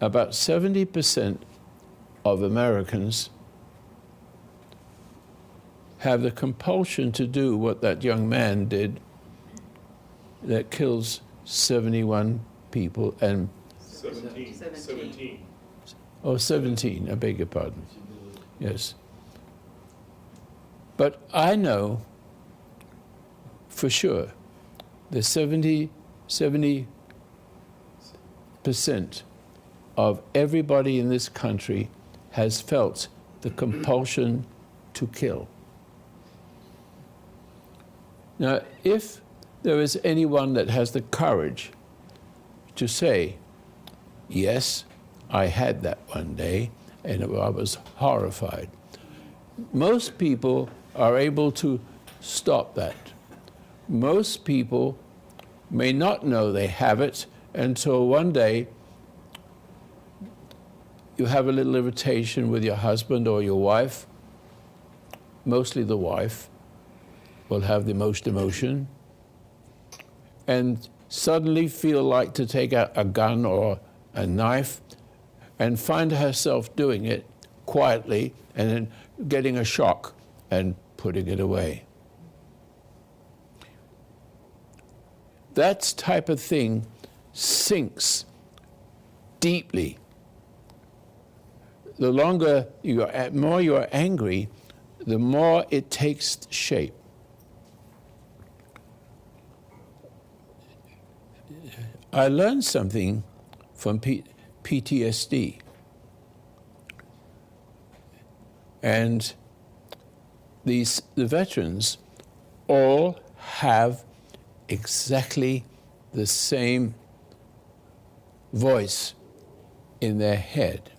about 70% of Americans have the compulsion to do what that young man did that kills 71 people and 17. Oh, 17, I beg your pardon. Yes. But I know for sure that 70% of everybody in this country has felt the compulsion to kill. Now, if there is anyone that has the courage to say, yes, I had that one day, and I was horrified. Most people are able to stop that. Most people may not know they have it until one day you have a little irritation with your husband or your wife. Mostly the wife will have the most emotion, and suddenly feel like to take out a gun or a knife and find herself doing it quietly and then getting a shock and putting it away. That type of thing sinks deeply. The more you are angry, the more it takes shape. I learned something from PTSD. And the veterans all have exactly the same voice in their head.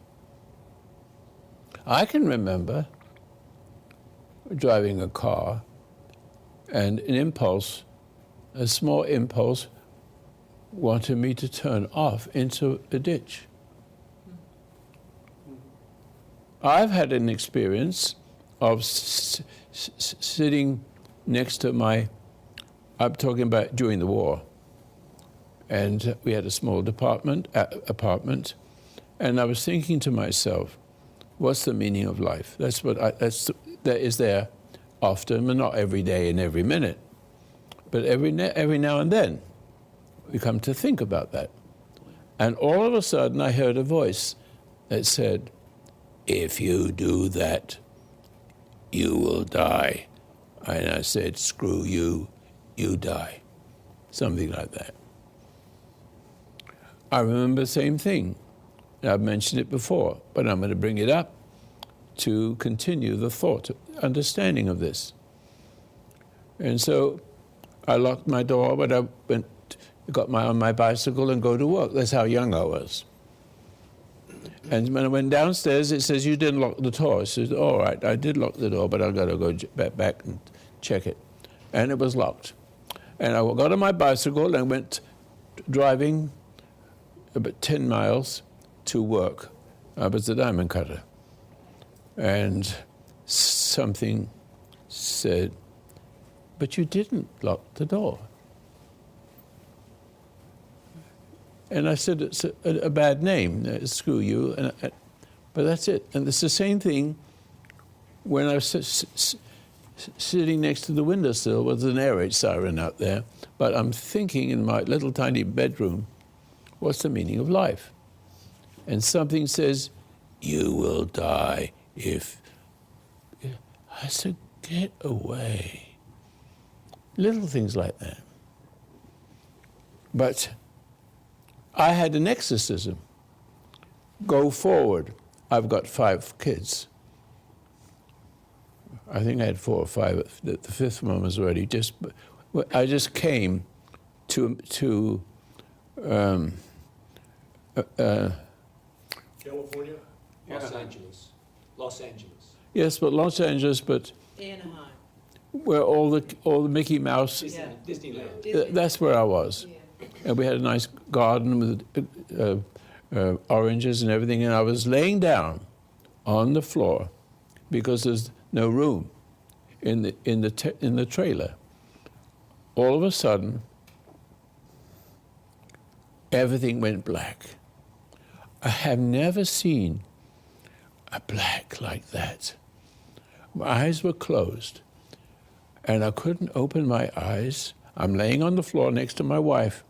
I can remember driving a car and a small impulse wanted me to turn off into a ditch. I've had an experience of sitting next to I'm talking about during the war, and we had a small apartment, and I was thinking to myself, what's the meaning of life? That is there often, but not every day and every minute, but every now and then we come to think about that. And all of a sudden I heard a voice that said, if you do that, you will die. And I said, screw you, you die. Something like that. I remember the same thing. I've mentioned it before, but I'm going to bring it up to continue the thought, understanding of this. And so I locked my door, but I got on my bicycle and go to work. That's how young I was. And when I went downstairs, it says, you didn't lock the door. I said, all right, I did lock the door, but I've got to go back and check it. And it was locked. And I got on my bicycle and went driving about 10 miles to work. I was a diamond cutter. And something said, but you didn't lock the door. And I said, it's a bad name, screw you, but that's it. And it's the same thing when I was sitting next to the windowsill with an air raid siren out there, but I'm thinking in my little tiny bedroom, what's the meaning of life? And something says, you will die if... I said, get away. Little things like that. But I had an exorcism. Go forward. I've got 5 kids. I think I had 4 or 5. The 5th one was already I just came to California? Los Angeles. Yes, but Los Angeles, but Anaheim. where all the Mickey Mouse. Disneyland. That's where I was. Yeah. And we had a nice garden with oranges and everything, and I was laying down on the floor because there's no room in the trailer. All of a sudden, everything went black. I have never seen a black like that. My eyes were closed, and I couldn't open my eyes. I'm laying on the floor next to my wife,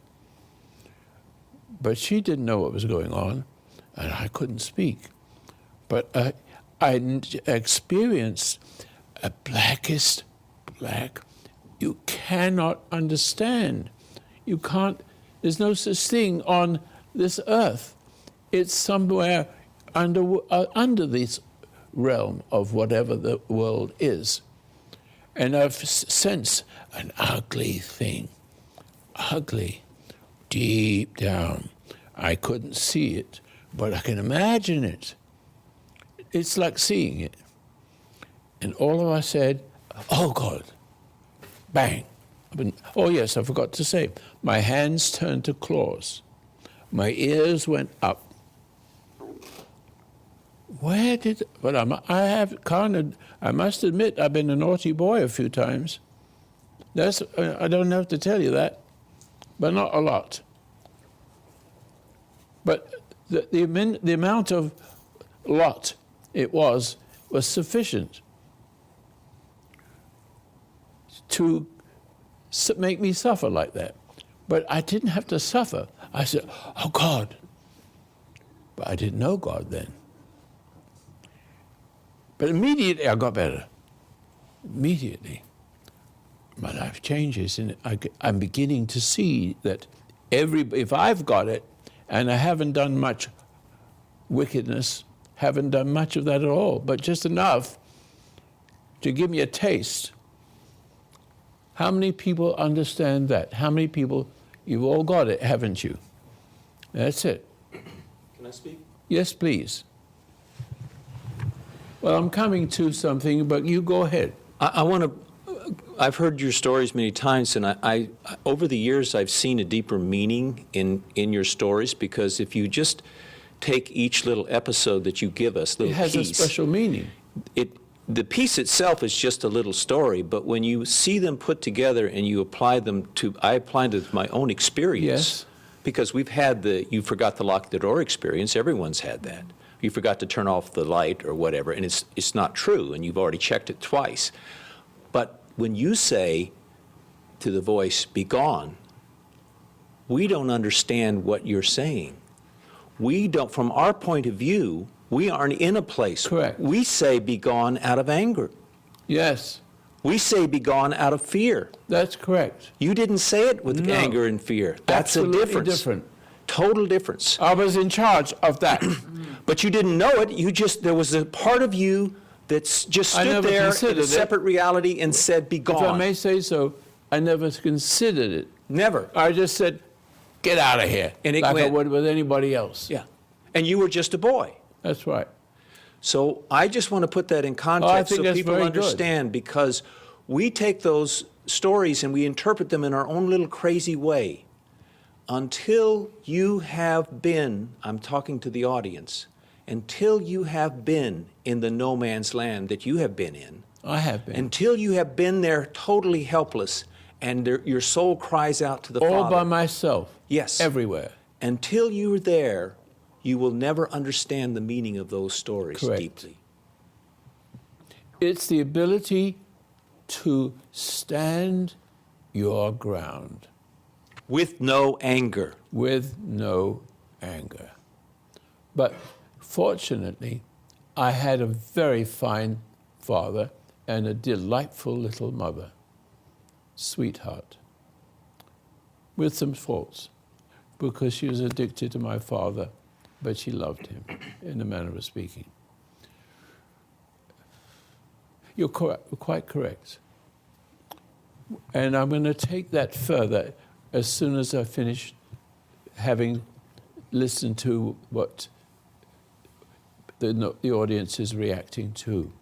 but she didn't know what was going on, and I couldn't speak. But I experienced a blackest black you cannot understand. You can't, there's no such thing on this earth. It's somewhere under this realm of whatever the world is. And I've sensed an ugly thing, ugly, deep down. I couldn't see it, but I can imagine it. It's like seeing it. And all of us said, oh God, bang. Oh yes, I forgot to say, my hands turned to claws. My ears went up. But I must admit, I've been a naughty boy a few times. I don't have to tell you that, but not a lot. But the amount of lot it was sufficient to make me suffer like that. But I didn't have to suffer. I said, oh God. But I didn't know God then. But immediately I got better. Immediately. My life changes, and I'm beginning to see that if I've got it, and I haven't done much wickedness, haven't done much of that at all, but just enough to give me a taste. How many people understand that? How many people, you've all got it, haven't you? That's it. Can I speak? Yes, please. Well, I'm coming to something, but you go ahead. I want to, I've heard your stories many times, and I over the years, I've seen a deeper meaning in your stories, because if you just take each little episode that you give us, little piece. It has a special meaning. The piece itself is just a little story, but when you see them put together and you apply them to, I applied it to my own experience. Yes. Because we've had the you forgot to lock the door experience. Everyone's had that. You forgot to turn off the light or whatever, and it's not true, and you've already checked it twice. But when you say to the voice, be gone, we don't understand what you're saying. We don't, from our point of view, we aren't in a place. Correct. We say be gone out of anger. Yes. We say be gone out of fear. That's correct. You didn't say it with No. anger and fear. That's Absolutely a difference. different. Total difference. I was in charge of that. But you didn't know it. There was a part of you that's just I stood never there in considered a it. separate reality and said, be If I gone. may say so, I never considered it. Never. I just said, get out of here, And it like I went- would with anybody else. Yeah. And you were just a boy. That's right. So I just want to put that in I context think so that's people very good. understand, because we take those stories and we interpret them in our own little crazy way. Until you have been, I'm talking to the audience, until you have been in the no man's land that you have been in, I have been. until you have been there totally helpless and your soul cries out to the All Father. by myself. Yes. Everywhere. Until you're there, you will never understand the meaning of those stories Correct. deeply. It's the ability to stand your ground With no anger. with no anger. But fortunately, I had a very fine father and a delightful little mother, sweetheart, with some faults, because she was addicted to my father, but she loved him, in a manner of speaking. You're quite correct. And I'm going to take that further as soon as I finish having listened to what the audience is reacting to,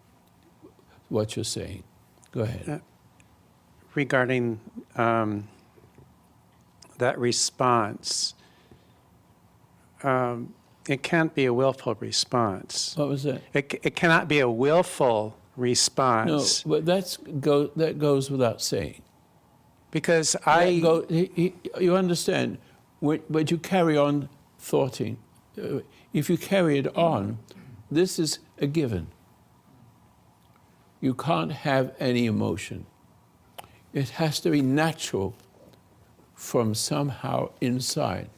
what you're saying. Go ahead. Regarding that response, it can't be a willful response. What was that? It cannot be a willful No, response but that goes without saying. because You understand, but you carry on thoughting. if you carry it on, this is a given. You can't have any emotion. It has to be natural from somehow inside.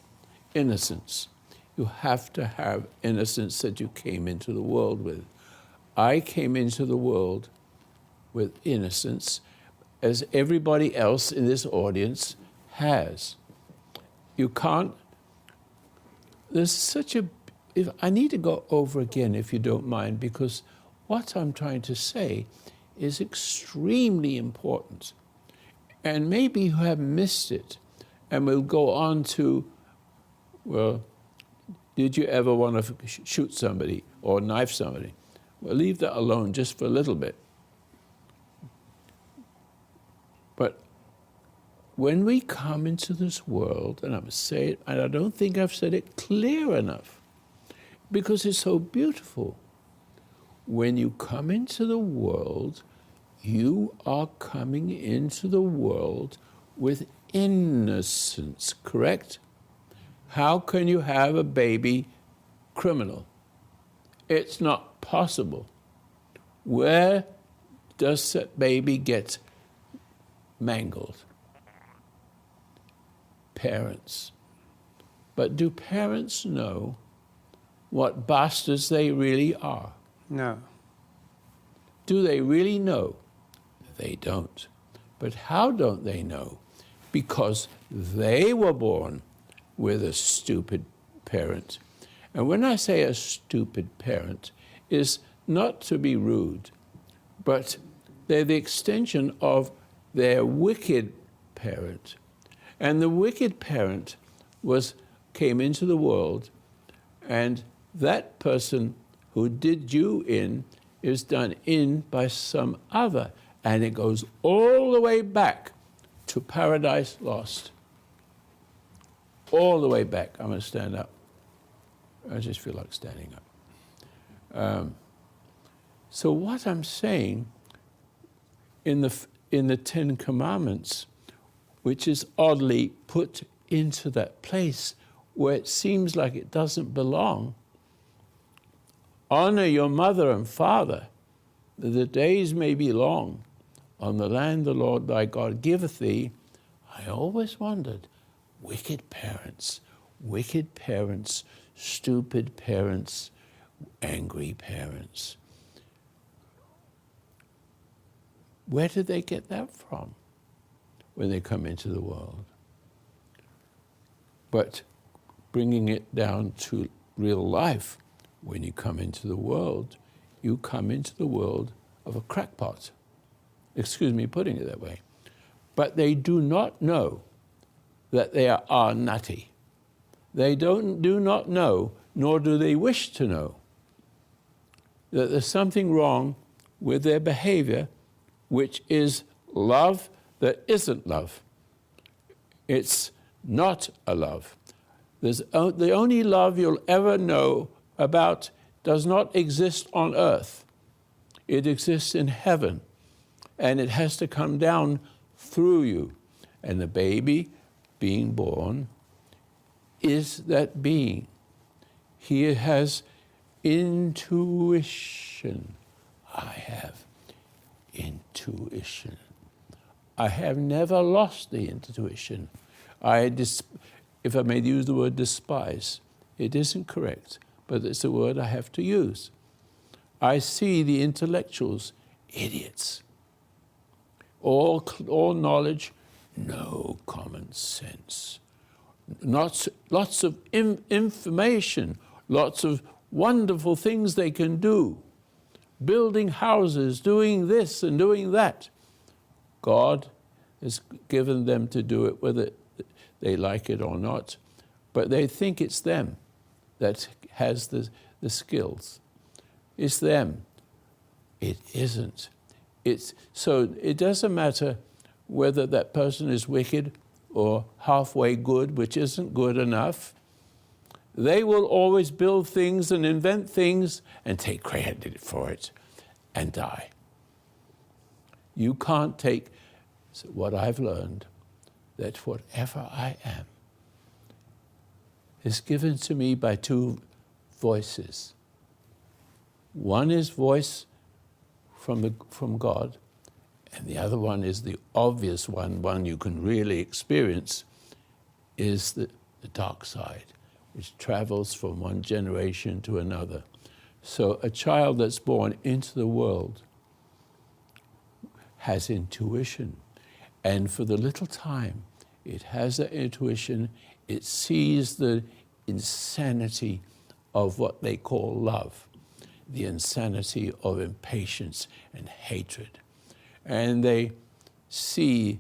Innocence. You have to have innocence that you came into the world with. I came into the world with innocence, as everybody else in this audience has. You can't, there's such a, I need to go over again, if you don't mind, because what I'm trying to say is extremely important. And maybe you have missed it, and we'll go on to, well, did you ever want to shoot somebody or knife somebody? Well, leave that alone just for a little bit. But when we come into this world, and I'm saying it, and I don't think I've said it clear enough, because it's so beautiful. When you come into the world, you are coming into the world with innocence, correct? How can you have a baby criminal? It's not possible. Where does that baby get mangled? Parents. But do parents know what bastards they really are? No. Do they really know? They don't. But how don't they know? Because they were born with a stupid parent. And when I say a stupid parent, is not to be rude, but they're the extension of their wicked parent. And the wicked parent came into the world, and that person who did you in is done in by some other, and it goes all the way back to Paradise Lost. All the way back. I'm going to stand up. I just feel like standing up. So what I'm saying in the Ten Commandments, which is oddly put into that place where it seems like it doesn't belong, honor your mother and father, that the days may be long on the land the Lord thy God giveth thee. I always wondered, wicked parents, stupid parents, angry parents. Where did they get that from when they come into the world? But bringing it down to real life, when you come into the world, you come into the world of a crackpot. Excuse me putting it that way. But they do not know that they are nutty. They do not know, nor do they wish to know, that there's something wrong with their behavior, which is love that isn't love. It's not a love. The only love you'll ever know about does not exist on earth. It exists in heaven, and it has to come down through you. And the baby being born is that being. He has intuition. I have intuition. I have never lost the intuition. If I may use the word despise, it isn't correct, but it's a word I have to use. I see the intellectuals, idiots. All knowledge, no common sense. Lots of information, lots of wonderful things they can do. Building houses, doing this and doing that. God has given them to do it whether they like it or not, but they think it's them that has the skills. It's them. It isn't. So it doesn't matter whether that person is wicked or halfway good, which isn't good enough. They will always build things and invent things and take credit for it and die. You can't take what I've learned, that whatever I am is given to me by two voices. One is voice from God, and the other one is the obvious one you can really experience, is the dark side, which travels from one generation to another. So a child that's born into the world has intuition, and for the little time it has that intuition, it sees the insanity of what they call love, the insanity of impatience and hatred. And they see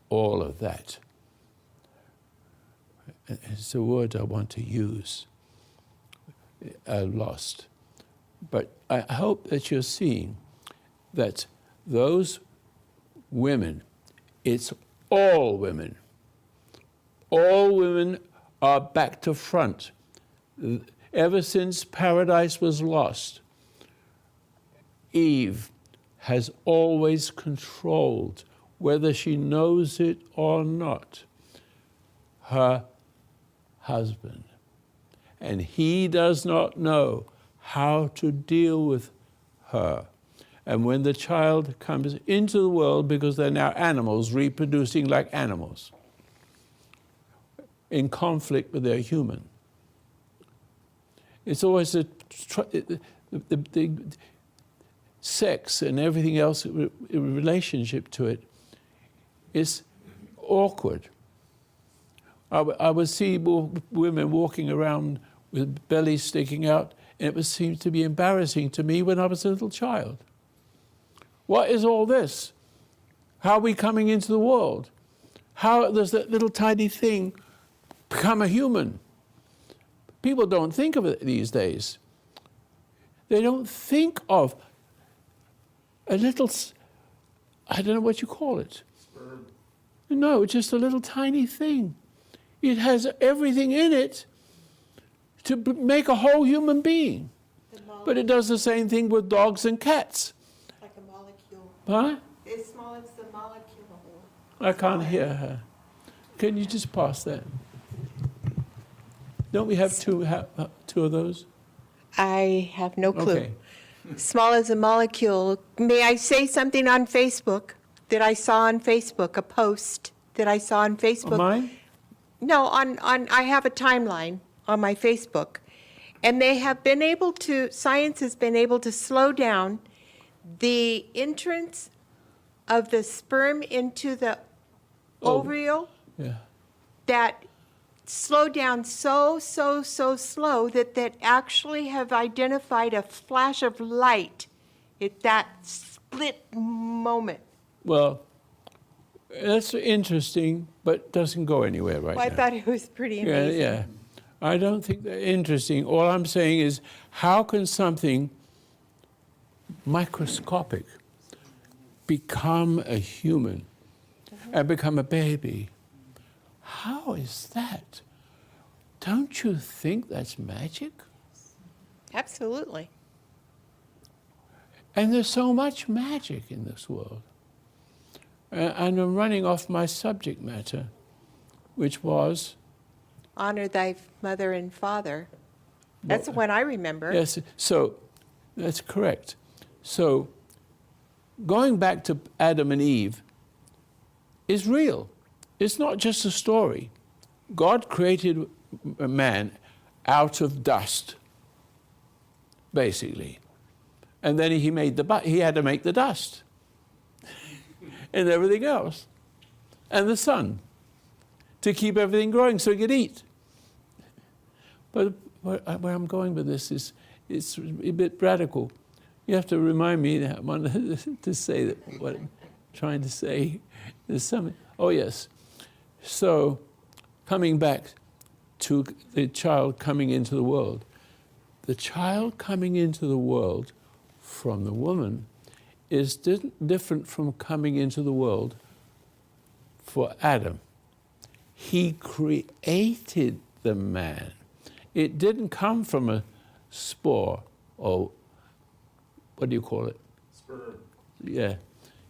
all of that. It's a word I want to use, lost. But I hope that you're seeing that those women, it's all women are back to front. Ever since paradise was lost, Eve has always controlled, whether she knows it or not, her husband. And he does not know how to deal with her. And when the child comes into the world, because they're now animals, reproducing like animals, in conflict with their human, it's always the sex and everything else in relationship to it is awkward. I would see women walking around with bellies sticking out, and it would seem to be embarrassing to me when I was a little child. What is all this? How are we coming into the world? How does that little tiny thing become a human? People don't think of it these days. They don't think of a little, I don't know what you call it. Sperm. No, just a little tiny thing. It has everything in it to make a whole human being. But it does the same thing with dogs and cats. Like a molecule. Huh? As small as the molecule. I can't hear her. Can you just pass that? Don't we have two of those? I have no clue. Okay. Small as a molecule. May I say something on Facebook that I saw on Facebook, a post that I saw on Facebook? Mine? No, I have a timeline on my Facebook, and they have been able to, science has been able to slow down the entrance of the sperm into the ovule, Yeah. that slowed down so slow that actually have identified a flash of light at that split moment. Well, that's interesting, but doesn't go anywhere right Well, I now. thought it was pretty Yeah, amazing. yeah. I don't think they're interesting. All I'm saying is, how can something microscopic become a human and become a baby? How is that? Don't you think that's magic? Absolutely. And there's so much magic in this world. And I'm running off my subject matter, which was... Honor thy mother and father. That's the one I remember. Yes, so that's correct. So going back to Adam and Eve is real. It's not just a story. God created a man out of dust, basically. And then he had to make the dust and everything else, and the sun, to keep everything growing so he could eat. But where I'm going with this is, it's a bit radical. You have to remind me to say that what I'm trying to say. There's something. Oh yes. So, coming back to the child coming into the world. The child coming into the world from the woman is different from coming into the world for Adam. He created the man. It didn't come from a spore, or what do you call it? Sperm. Yeah.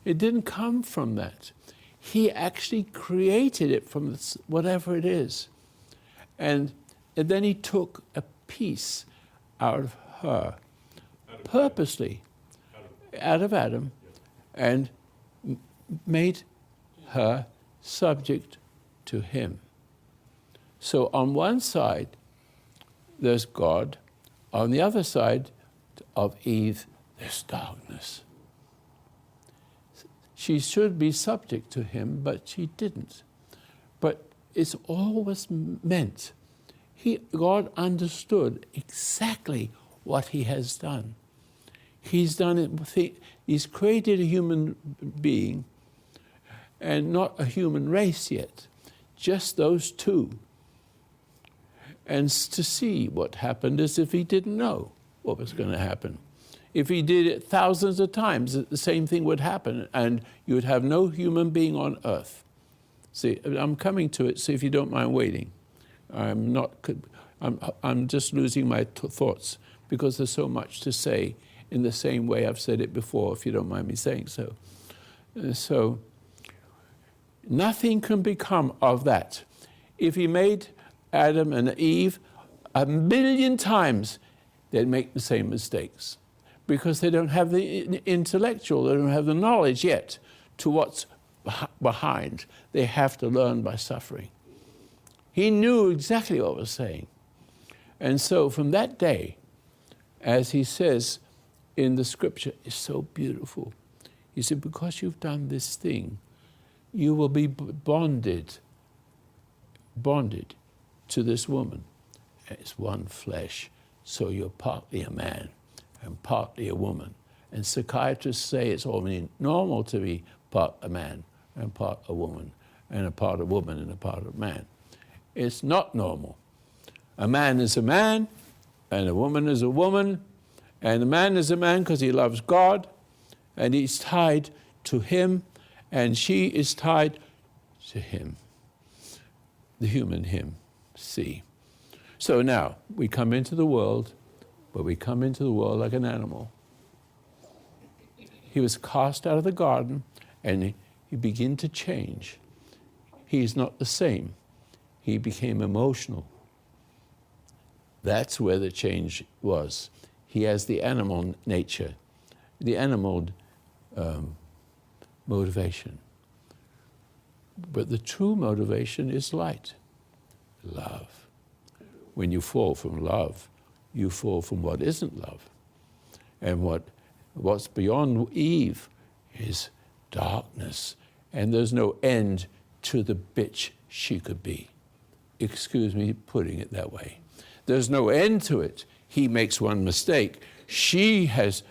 It didn't come from that. He actually created it from whatever it is. And then he took a piece out of her, purposely, out of Adam, and made her subject to him. So on one side, there's God. On the other side of Eve, there's darkness. She should be subject to him, but she didn't. But it's always meant. God understood exactly what he has done. He's done it. He's created a human being, and not a human race yet, just those two. And to see what happened as if he didn't know what was going to happen. If he did it thousands of times, the same thing would happen, and you would have no human being on earth. See, I'm coming to it, so if you don't mind waiting. I'm just losing my thoughts, because there's so much to say in the same way I've said it before, if you don't mind me saying so. So, nothing can become of that. If he made Adam and Eve 1,000,000 times, they'd make the same mistakes, because they don't have the intellectual, they don't have the knowledge yet to what's behind. They have to learn by suffering. He knew exactly what was saying. And so from that day, as he says in the scripture, it's so beautiful. He said, because you've done this thing, you will be bonded to this woman. It's one flesh, so you're partly a man and partly a woman. And psychiatrists say it's only normal to be part a man and part a woman, and a part a woman and a part a man. It's not normal. A man is a man, and a woman is a woman, and a man is a man because he loves God, and he's tied to him, and she is tied to him. The human him, see. So now, we come into the world, but we come into the world like an animal. He was cast out of the garden, and he began to change. He's not the same. He became emotional. That's where the change was. He has the animal nature, the animal motivation. But the true motivation is light, love. When you fall from love, you fall from what isn't love. And what's beyond Eve is darkness. And there's no end to the bitch she could be. Excuse me putting it that way. There's no end to it. He makes one mistake. She has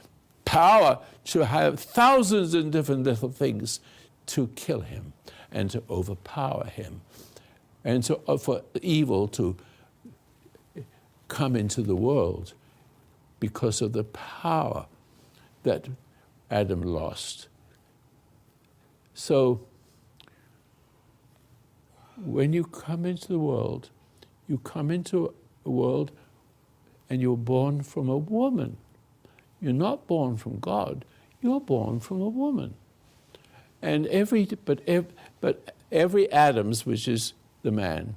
power to have thousands of different little things to kill him and to overpower him, and so for evil to come into the world because of the power that Adam lost. So when you come into the world, you come into a world and you're born from a woman. You're not born from God, you're born from a woman. And every Adams, which is the man,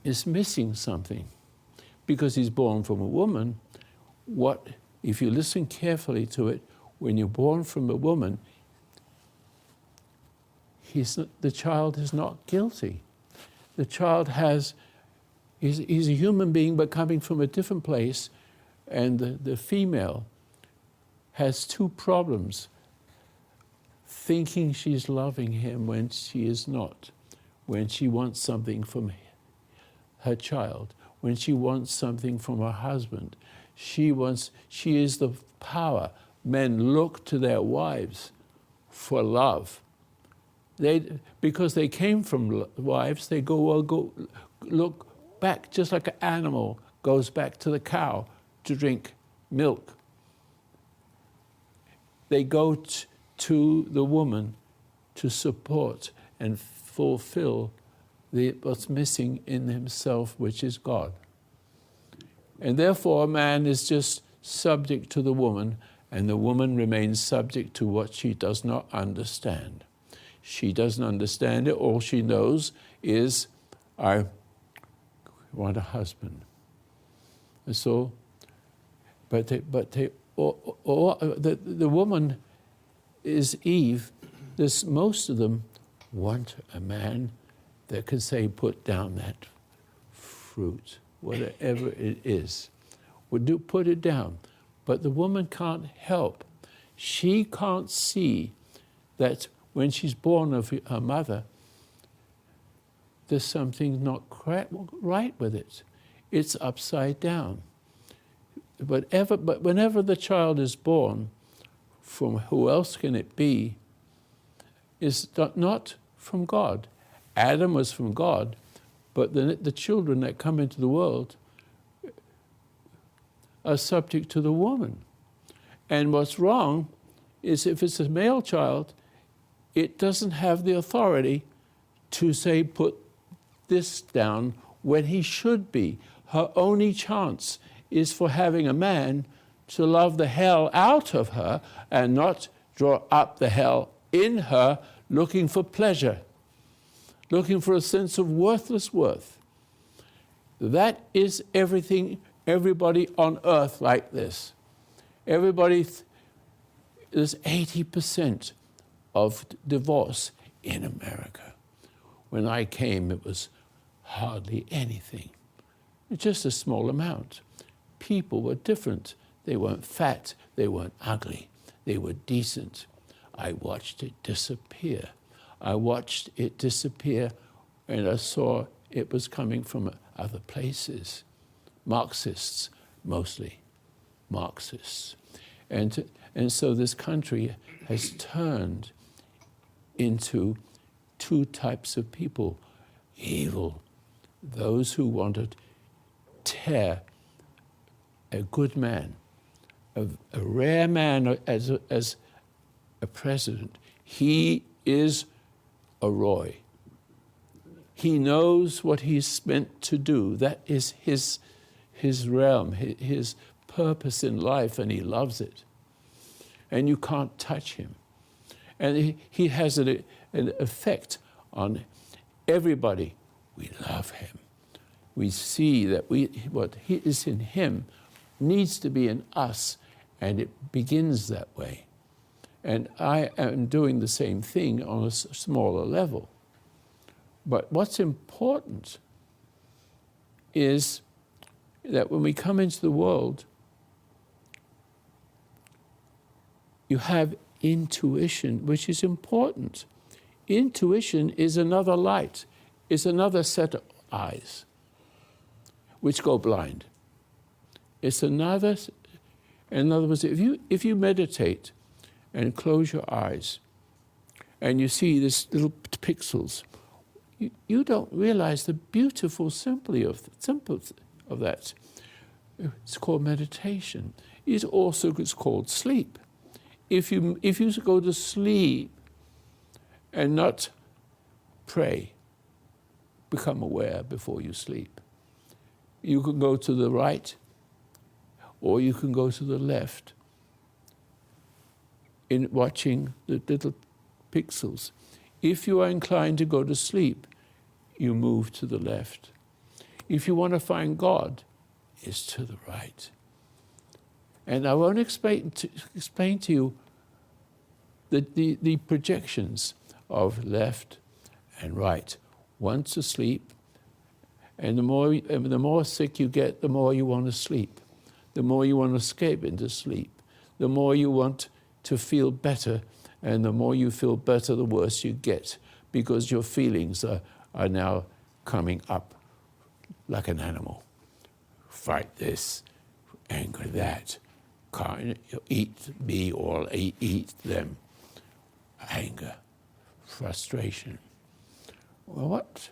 is missing something. Because he's born from a woman, if you listen carefully to it, when you're born from a woman, the child is not guilty. The child he's a human being, but coming from a different place, and the female has two problems. Thinking she's loving him when she is not, when she wants something from her child, when she wants something from her husband. She is the power. Men look to their wives for love. Because they came from wives, they go look back, just like an animal goes back to the cow to drink milk. They go to the woman to support and fulfill what's missing in himself, which is God. And therefore, a man is just subject to the woman, and the woman remains subject to what she does not understand. She doesn't understand it. All she knows is, I want a husband. And so The woman is Eve. Most of them want a man that can say, put down that fruit, whatever it is. Put it down. But the woman can't help. She can't see that when she's born of her mother, there's something not right with it. It's upside down. But whenever the child is born, from who else can it be, is not from God. Adam was from God, but the children that come into the world are subject to the woman. And what's wrong is if it's a male child, it doesn't have the authority to say, put this down, when he should be. Her only chance is for having a man to love the hell out of her and not draw up the hell in her, looking for pleasure, looking for a sense of worthless worth. That is everything, everybody on earth like this. Everybody, there's 80% of divorce in America. When I came, it was hardly anything. Just a small amount. People were different. They weren't fat, they weren't ugly, they were decent. I watched it disappear. I watched it disappear, and I saw it was coming from other places. Marxists, mostly. Marxists. And so this country has turned into two types of people. Evil, those who want to tear a good man, a rare man as a president. He is a Roy. He knows what he's meant to do. That is his realm, his purpose in life, and he loves it. And you can't touch him. And he has an effect on everybody. We love him. We see that what he is in him needs to be in us, and it begins that way. And I am doing the same thing on a smaller level. But what's important is that when we come into the world, you have intuition, which is important. Intuition is another light, is another set of eyes, which go blind. It's another, in other words, if you meditate and close your eyes and you see these little pixels, you don't realize the beautiful simplicity of that. It's called meditation. It also is called sleep. If you go to sleep and not pray, become aware before you sleep. You can go to the right or you can go to the left in watching the little pixels. If you are inclined to go to sleep, you move to the left. If you want to find God, it's to the right. And I won't explain to you the projections of left and right. Once asleep, and the more sick you get, the more you want to sleep. The more you want to escape into sleep. The more you want to feel better, and the more you feel better, the worse you get, because your feelings are now coming up like an animal. Fight this, anger that, eat me or eat them. Anger, frustration. Well, what?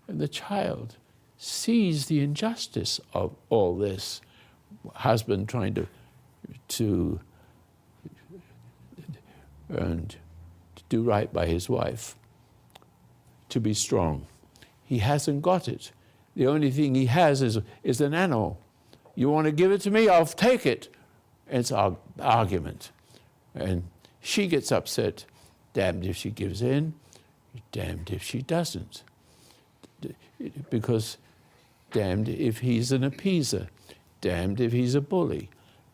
And the child sees the injustice of all this. Husband trying to do right by his wife, to be strong. He hasn't got it. The only thing he has is an animal. You want to give it to me? I'll take it. And it's an argument. And she gets upset. Damned if she gives in, damned if she doesn't. Because damned if he's an appeaser, damned if he's a bully.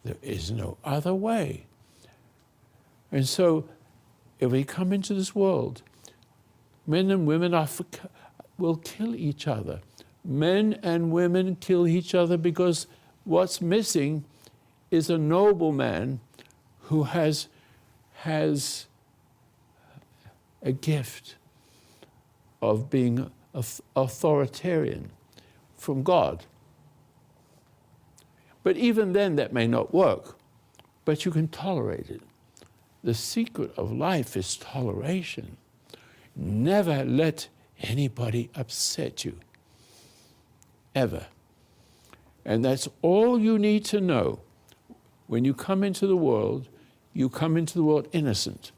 There is no other way. And so, if we come into this world, men and women will kill each other. Men and women kill each other because what's missing is a nobleman who has a gift of being authoritarian from God. But even then, that may not work, but you can tolerate it. The secret of life is toleration. Never let anybody upset you, ever. And that's all you need to know. When you come into the world, you come into the world innocent.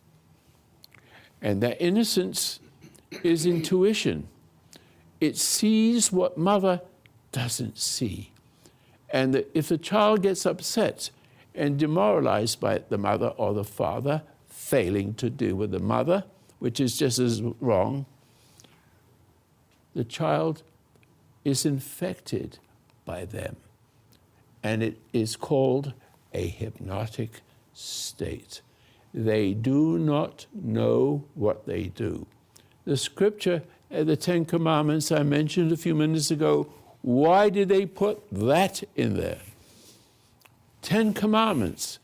And that innocence is intuition. It sees what mother doesn't see. And if the child gets upset and demoralized by the mother or the father failing to deal with the mother, which is just as wrong, the child is infected by them. And it is called a hypnotic state. They do not know what they do. The scripture, the Ten Commandments I mentioned a few minutes ago, why did they put that in there? 10 Commandments.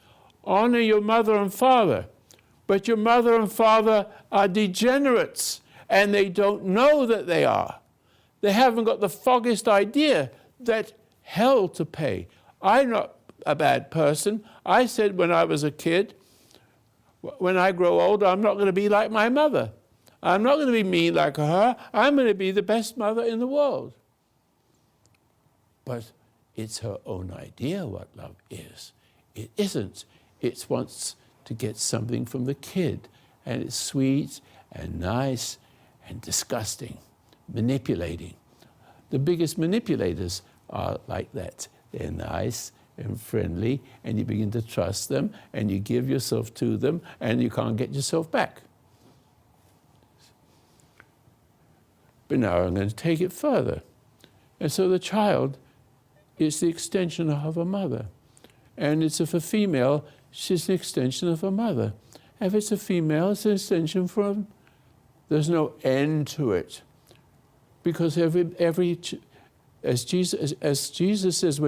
Honor your mother and father. But your mother and father are degenerates, and they don't know that they are. They haven't got the foggiest idea that hell to pay. I'm not a bad person. I said when I was a kid, when I grow older, I'm not going to be like my mother. I'm not going to be mean like her. I'm going to be the best mother in the world. But it's her own idea what love is. It isn't. It wants to get something from the kid. And it's sweet and nice and disgusting, manipulating. The biggest manipulators are like that. They're nice and friendly, and you begin to trust them, and you give yourself to them, and you can't get yourself back. But now I'm going to take it further. And so the child is the extension of her mother. And if a female, she's an extension of her mother. If it's a female, it's an extension from, there's no end to it. Because as Jesus says,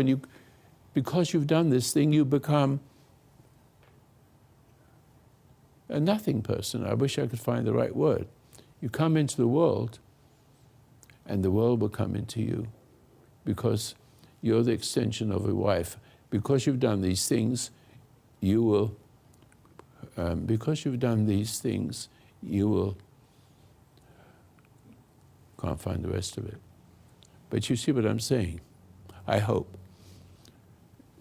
because you've done this thing, you become a nothing person. I wish I could find the right word. You come into the world, and the world will come into you, because you're the extension of your wife. Because you've done these things, you will, can't find the rest of it. But you see what I'm saying, I hope,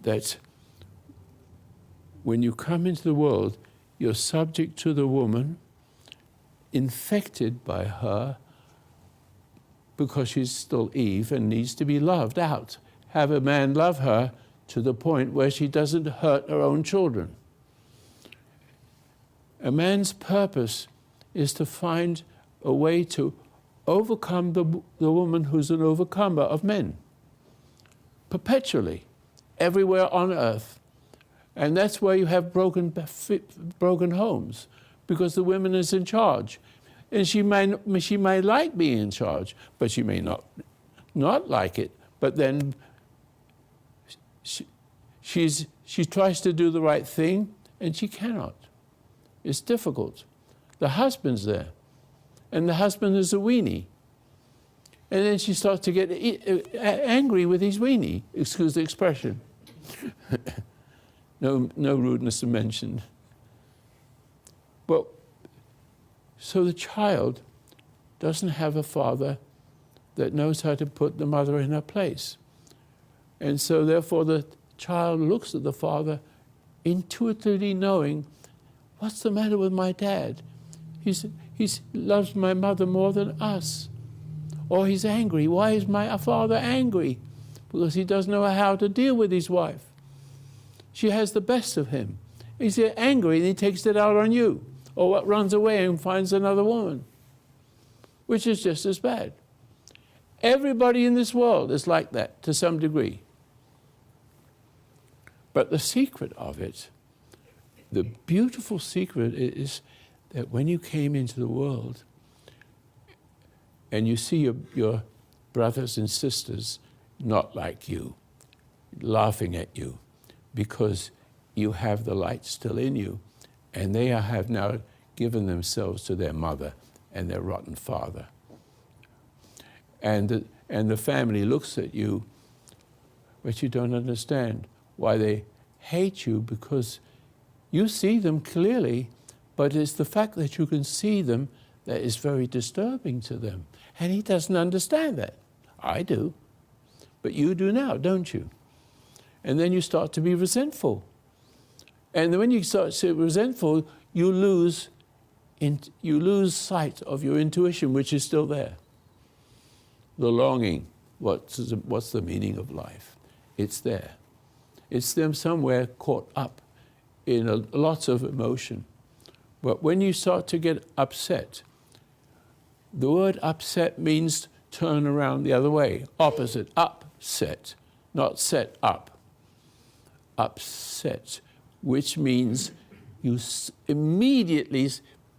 that when you come into the world, you're subject to the woman, infected by her, because she's still Eve and needs to be loved out. Have a man love her to the point where she doesn't hurt her own children. A man's purpose is to find a way to overcome the woman who's an overcomer of men, perpetually, everywhere on earth. And that's where you have broken homes, because the woman is in charge. And she may like being in charge, but she may not like it. But then she tries to do the right thing, and she cannot. It's difficult. The husband's there, and the husband is a weenie. And then she starts to get angry with his weenie, excuse the expression. No rudeness mentioned. But so the child doesn't have a father that knows how to put the mother in her place. And so therefore the child looks at the father intuitively knowing, what's the matter with my dad? He loves my mother more than us. Or he's angry. Why is my father angry? Because he doesn't know how to deal with his wife. She has the best of him. He's angry and he takes it out on you. Or runs away and finds another woman, which is just as bad. Everybody in this world is like that to some degree. But the secret of it, the beautiful secret is that when you came into the world and you see your brothers and sisters not like you, laughing at you, because you have the light still in you, and they have now given themselves to their mother and their rotten father. And the family looks at you, but you don't understand why they hate you, because you see them clearly, but it's the fact that you can see them that is very disturbing to them. And he doesn't understand that. I do. But you do now, don't you? And then you start to be resentful. And when you start to be resentful, you lose sight of your intuition, which is still there. The longing, what's the meaning of life? It's there. It's them somewhere caught up in lots of emotion. But when you start to get upset, the word upset means turn around the other way, opposite, upset, not set up. Upset, which means you immediately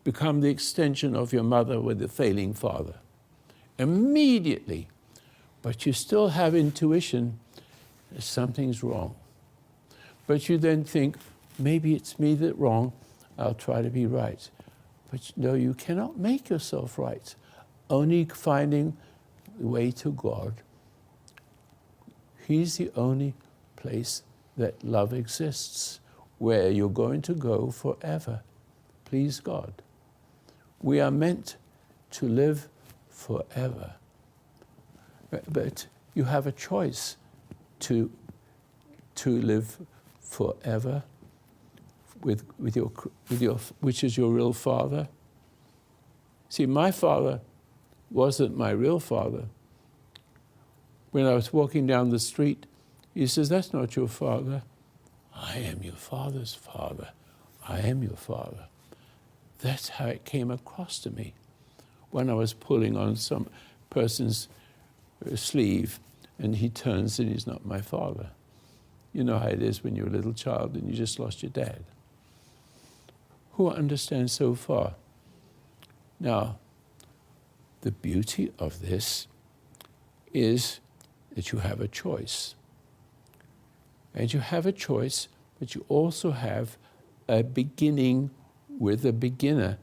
become the extension of your mother with the failing father. Immediately. But you still have intuition that something's wrong. But you then think, maybe it's me that's wrong, I'll try to be right. But no, you cannot make yourself right. Only finding the way to God. He's the only place that love exists, where you're going to go forever. Please God. We are meant to live forever. But you have a choice to live forever with your which is your real father. See, my father wasn't my real father. When I was walking down the street, he says, "That's not your father." "I am your father's father. I am your father." That's how it came across to me when I was pulling on some person's sleeve and he turns and he's not my father. You know how it is when you're a little child and you just lost your dad. Who understands so far? Now, the beauty of this is that you have a choice. And you have a choice, but you also have a beginning with a beginner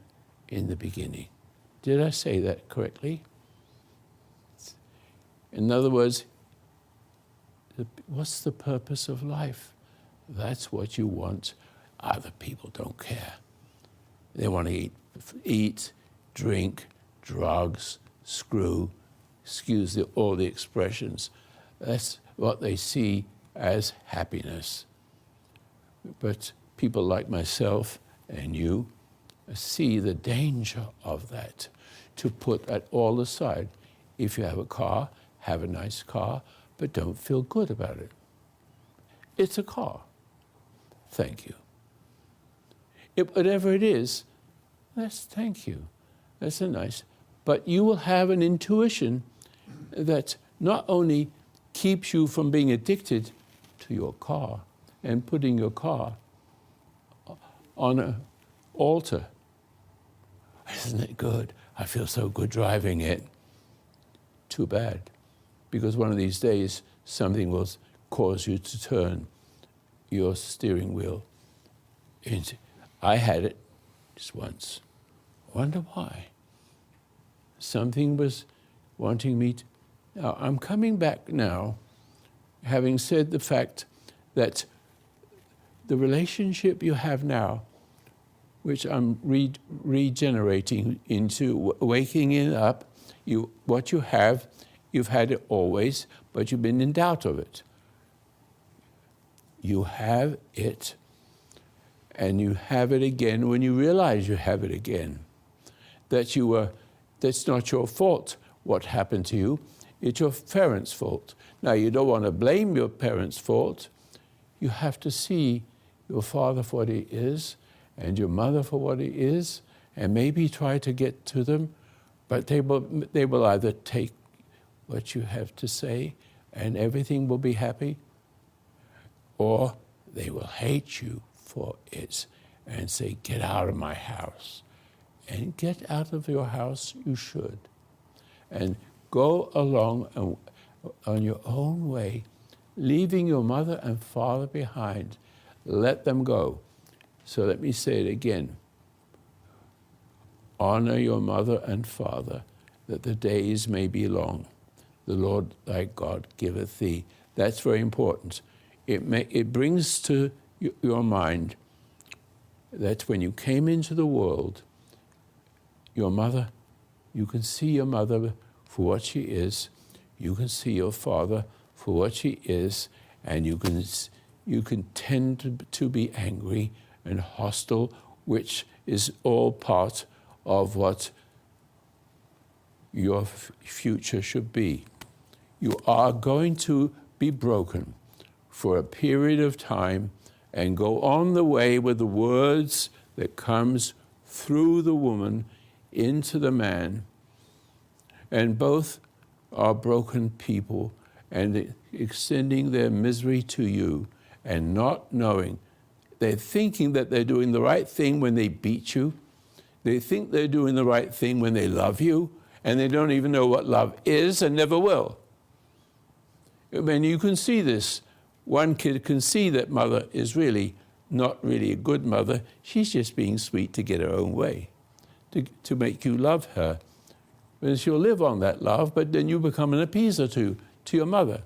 in the beginning. Did I say that correctly? In other words, what's the purpose of life? That's what you want. Other people don't care. They want to eat, drink, drugs, screw, excuse all the expressions. That's what they see as happiness. But people like myself and you see the danger of that, to put that all aside. If you have a car, have a nice car, but don't feel good about it. It's a car. Thank you. Whatever it is, thank you. That's a nice. But you will have an intuition that not only keeps you from being addicted to your car and putting your car on an altar. Isn't it good? I feel so good driving it. Too bad. Because one of these days, something will cause you to turn your steering wheel into. I had it just once. Wonder why. Something was wanting me to. Now, I'm coming back now, having said the fact that the relationship you have now, which I'm regenerating into, waking it up, what you have, you've had it always, but you've been in doubt of it. You have it, and you have it again when you realize you have it again. That's not your fault what happened to you, it's your parents' fault. Now, you don't want to blame your parents' fault. You have to see your father for what he is, and your mother for what he is, and maybe try to get to them, but they will either take what you have to say and everything will be happy, or they will hate you for it and say, get out of my house. And get out of your house, you should. And go along on your own way, leaving your mother and father behind. Let them go. So let me say it again. Honor your mother and father, that the days may be long. The Lord thy God giveth thee. That's very important. It brings to your mind that when you came into the world, your mother, you can see your mother for what she is. You can see your father for what she is, and you can tend to be angry and hostile, which is all part of what your future should be. You are going to be broken for a period of time and go on the way with the words that comes through the woman into the man. And both are broken people and extending their misery to you and not knowing. They're thinking that they're doing the right thing when they beat you. They think they're doing the right thing when they love you, and they don't even know what love is and never will. I mean, you can see this. One kid can see that mother is really not really a good mother. She's just being sweet to get her own way, to make you love her. And she'll live on that love, but then you become an appeaser to your mother.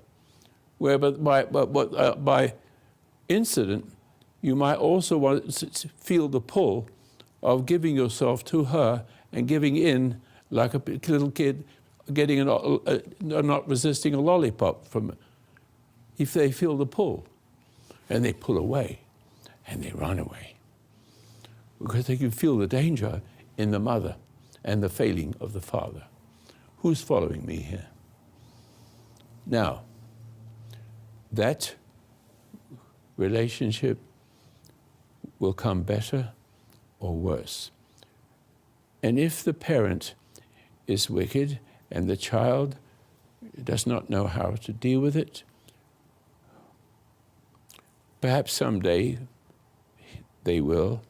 Where by incident, you might also want to feel the pull of giving yourself to her and giving in like a little kid getting not resisting a lollipop from, if they feel the pull, and they pull away and they run away because they can feel the danger in the mother and the failing of the father. Who's following me here? Now, that relationship will come better or worse. And if the parent is wicked and the child does not know how to deal with it, perhaps someday they will,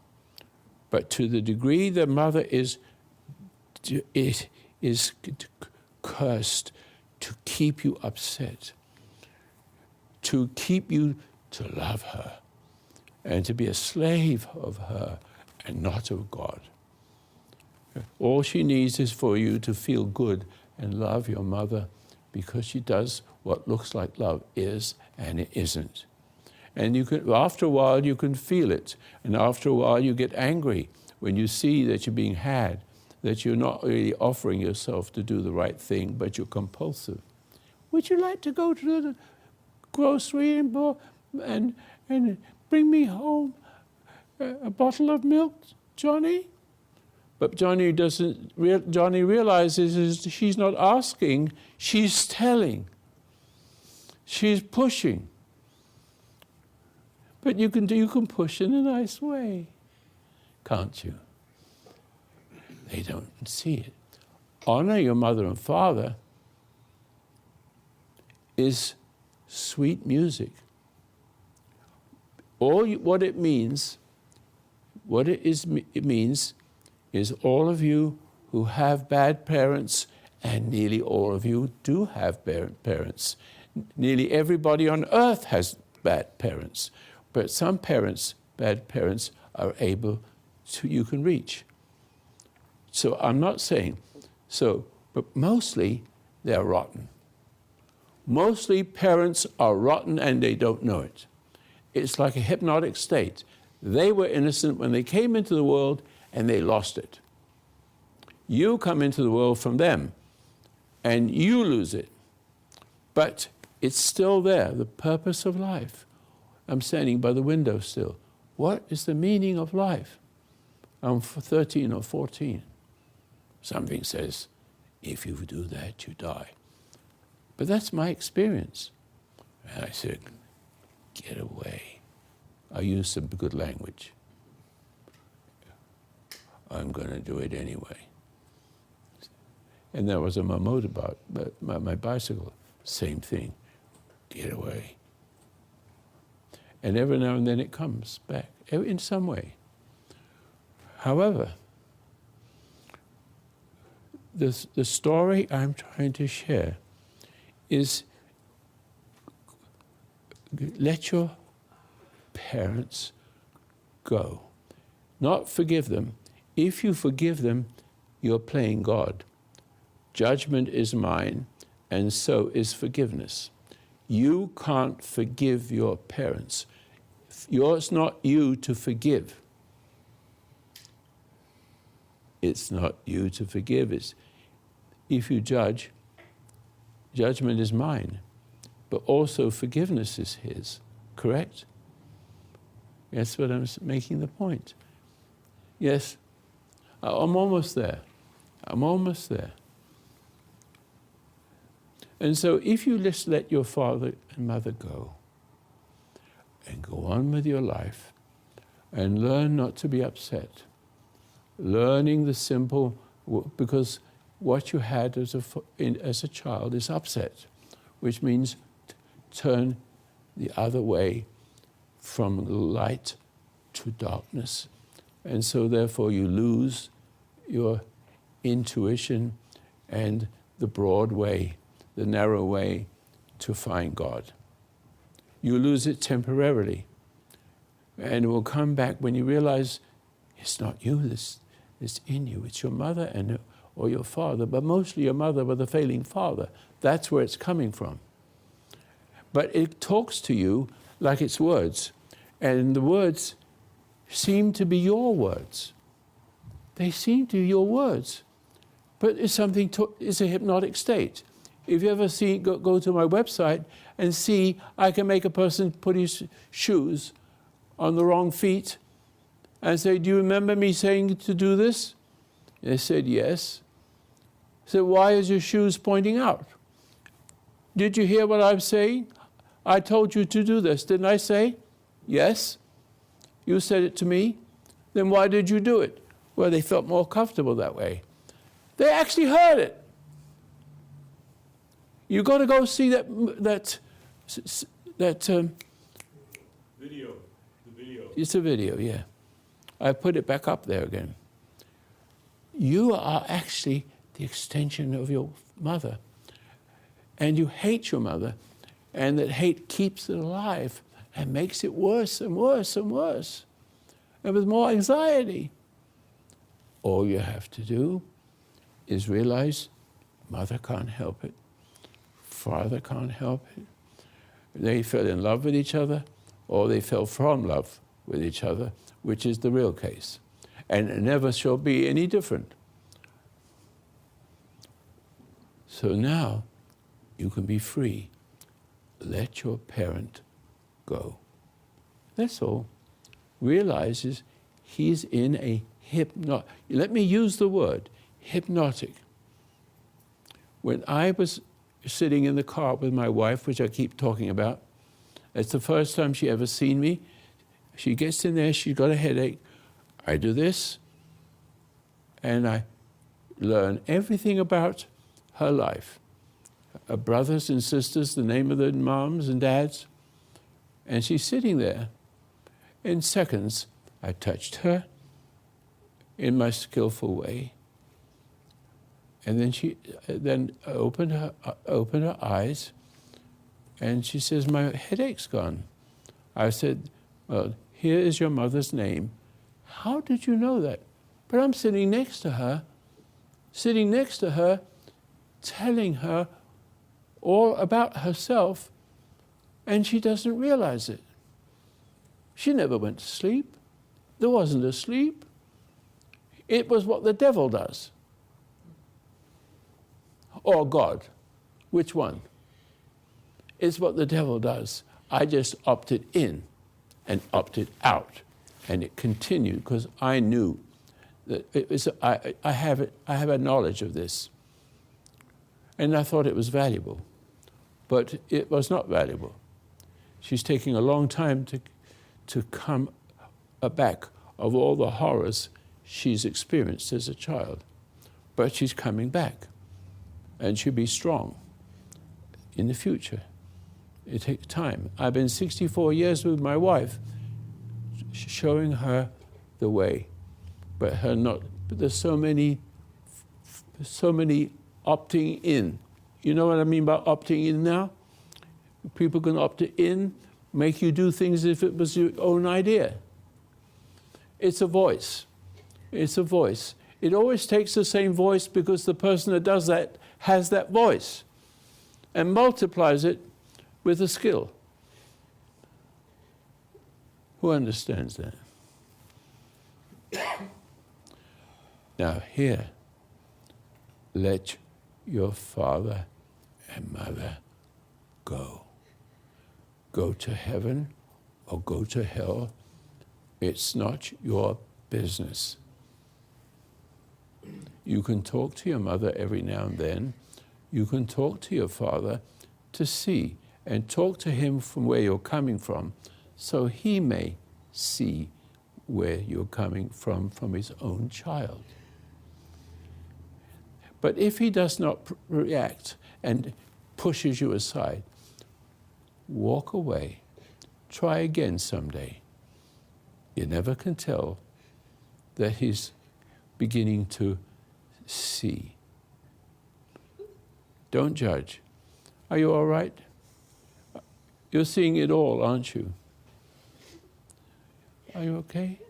but to the degree the mother is cursed to keep you upset, to keep you to love her, and to be a slave of her and not of God. All she needs is for you to feel good and love your mother because she does what looks like love is and it isn't. And you can, after a while you can feel it, and after a while you get angry when you see that you're being had, that you're not really offering yourself to do the right thing, but you're compulsive. Would you like to go to the grocery and bring me home a bottle of milk, Johnny? But Johnny realizes she's not asking, she's telling. She's pushing. But you can push in a nice way, can't you? They don't see it. Honor your mother and father is sweet music. What it means is all of you who have bad parents, and nearly all of you do have bad parents. Nearly everybody on earth has bad parents, but some parents, bad parents, are able to, you can reach. So I'm not saying so, but mostly they're rotten. Mostly parents are rotten and they don't know it. It's like a hypnotic state. They were innocent when they came into the world and they lost it. You come into the world from them and you lose it. But it's still there, the purpose of life. I'm standing by the window still. What is the meaning of life? I'm 13 or 14. Something says, if you do that, you die. But that's my experience. And I said, get away. I used some good language. I'm going to do it anyway. And there was my motorbike, my bicycle, same thing. Get away. And every now and then it comes back in some way. However, the story I'm trying to share is let your parents go. Not forgive them. If you forgive them, you're playing God. Judgment is mine, and so is forgiveness. You can't forgive your parents. It's not you to forgive. It's not you to forgive. It's if you judge, judgment is mine, but also forgiveness is his. Correct? That's what I'm making the point. Yes, I'm almost there. I'm almost there. And so if you just let your father and mother go and go on with your life and learn not to be upset, learning the simple, because what you had as a child is upset, which means turn the other way from light to darkness. And so therefore you lose your intuition and the broad way, the narrow way to find God. You lose it temporarily. And it will come back when you realize it's not you, it's in you. It's your mother or your father, but mostly your mother with a failing father. That's where it's coming from. But it talks to you like it's words. And the words seem to be your words. They seem to be your words. But it's it's a hypnotic state. If you ever go to my website and see, I can make a person put his shoes on the wrong feet and say, do you remember me saying to do this? They said, yes. I said, why is your shoes pointing out? Did you hear what I'm saying? I told you to do this, didn't I say? Yes. You said it to me. Then why did you do it? Well, they felt more comfortable that way. They actually heard it. You got to go see that Video, the video. It's a video, yeah. I put it back up there again. You are actually the extension of your mother. And you hate your mother. And that hate keeps it alive and makes it worse and worse and worse. And with more anxiety. All you have to do is realize mother can't help it. Father can't help it. They fell in love with each other, or they fell from love with each other, which is the real case. And it never shall be any different. So now you can be free. Let your parent go. That's all. Realizes he's in a let me use the word, hypnotic. When I was sitting in the car with my wife, which I keep talking about, it's the first time she ever seen me. She gets in there, she's got a headache. I do this, and I learn everything about her life. Her brothers and sisters, the name of the moms and dads. And she's sitting there. In seconds, I touched her in my skillful way. And then she opened her eyes, and she says, my headache's gone. I said, well, here is your mother's name. How did you know that? But I'm sitting next to her, telling her all about herself, and she doesn't realize it. She never went to sleep. There wasn't a sleep. It was what the devil does. Or God. Which one? It's what the devil does. I just opted in and opted out. And it continued because I knew that it was, I have a knowledge of this. And I thought it was valuable. But it was not valuable. She's taking a long time to come back of all the horrors she's experienced as a child. But she's coming back. And she'll be strong in the future. It takes time. I've been 64 years with my wife, showing her the way, but her not. But there's so many opting in. You know what I mean by opting in now? People can opt in, make you do things as if it was your own idea. It's a voice. It's a voice. It always takes the same voice because the person that does that has that voice and multiplies it with a skill. Who understands that? Now here, let your father and mother go. Go to heaven or go to hell. It's not your business. You can talk to your mother every now and then. You can talk to your father to see and talk to him from where you're coming from so he may see where you're coming from his own child. But if he does not react and pushes you aside, walk away. Try again someday. You never can tell that he's beginning to see. Don't judge. Are you all right? You're seeing it all, aren't you? Are you okay?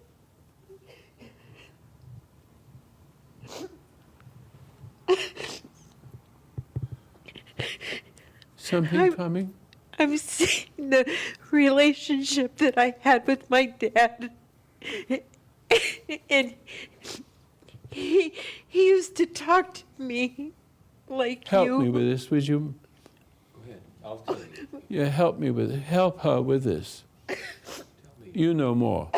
Something coming? I'm seeing the relationship that I had with my dad. And he used to talk to me like Help you. me with this, would you? Go ahead, I'll tell you. Yeah, help me with it. Help her with this. You know more.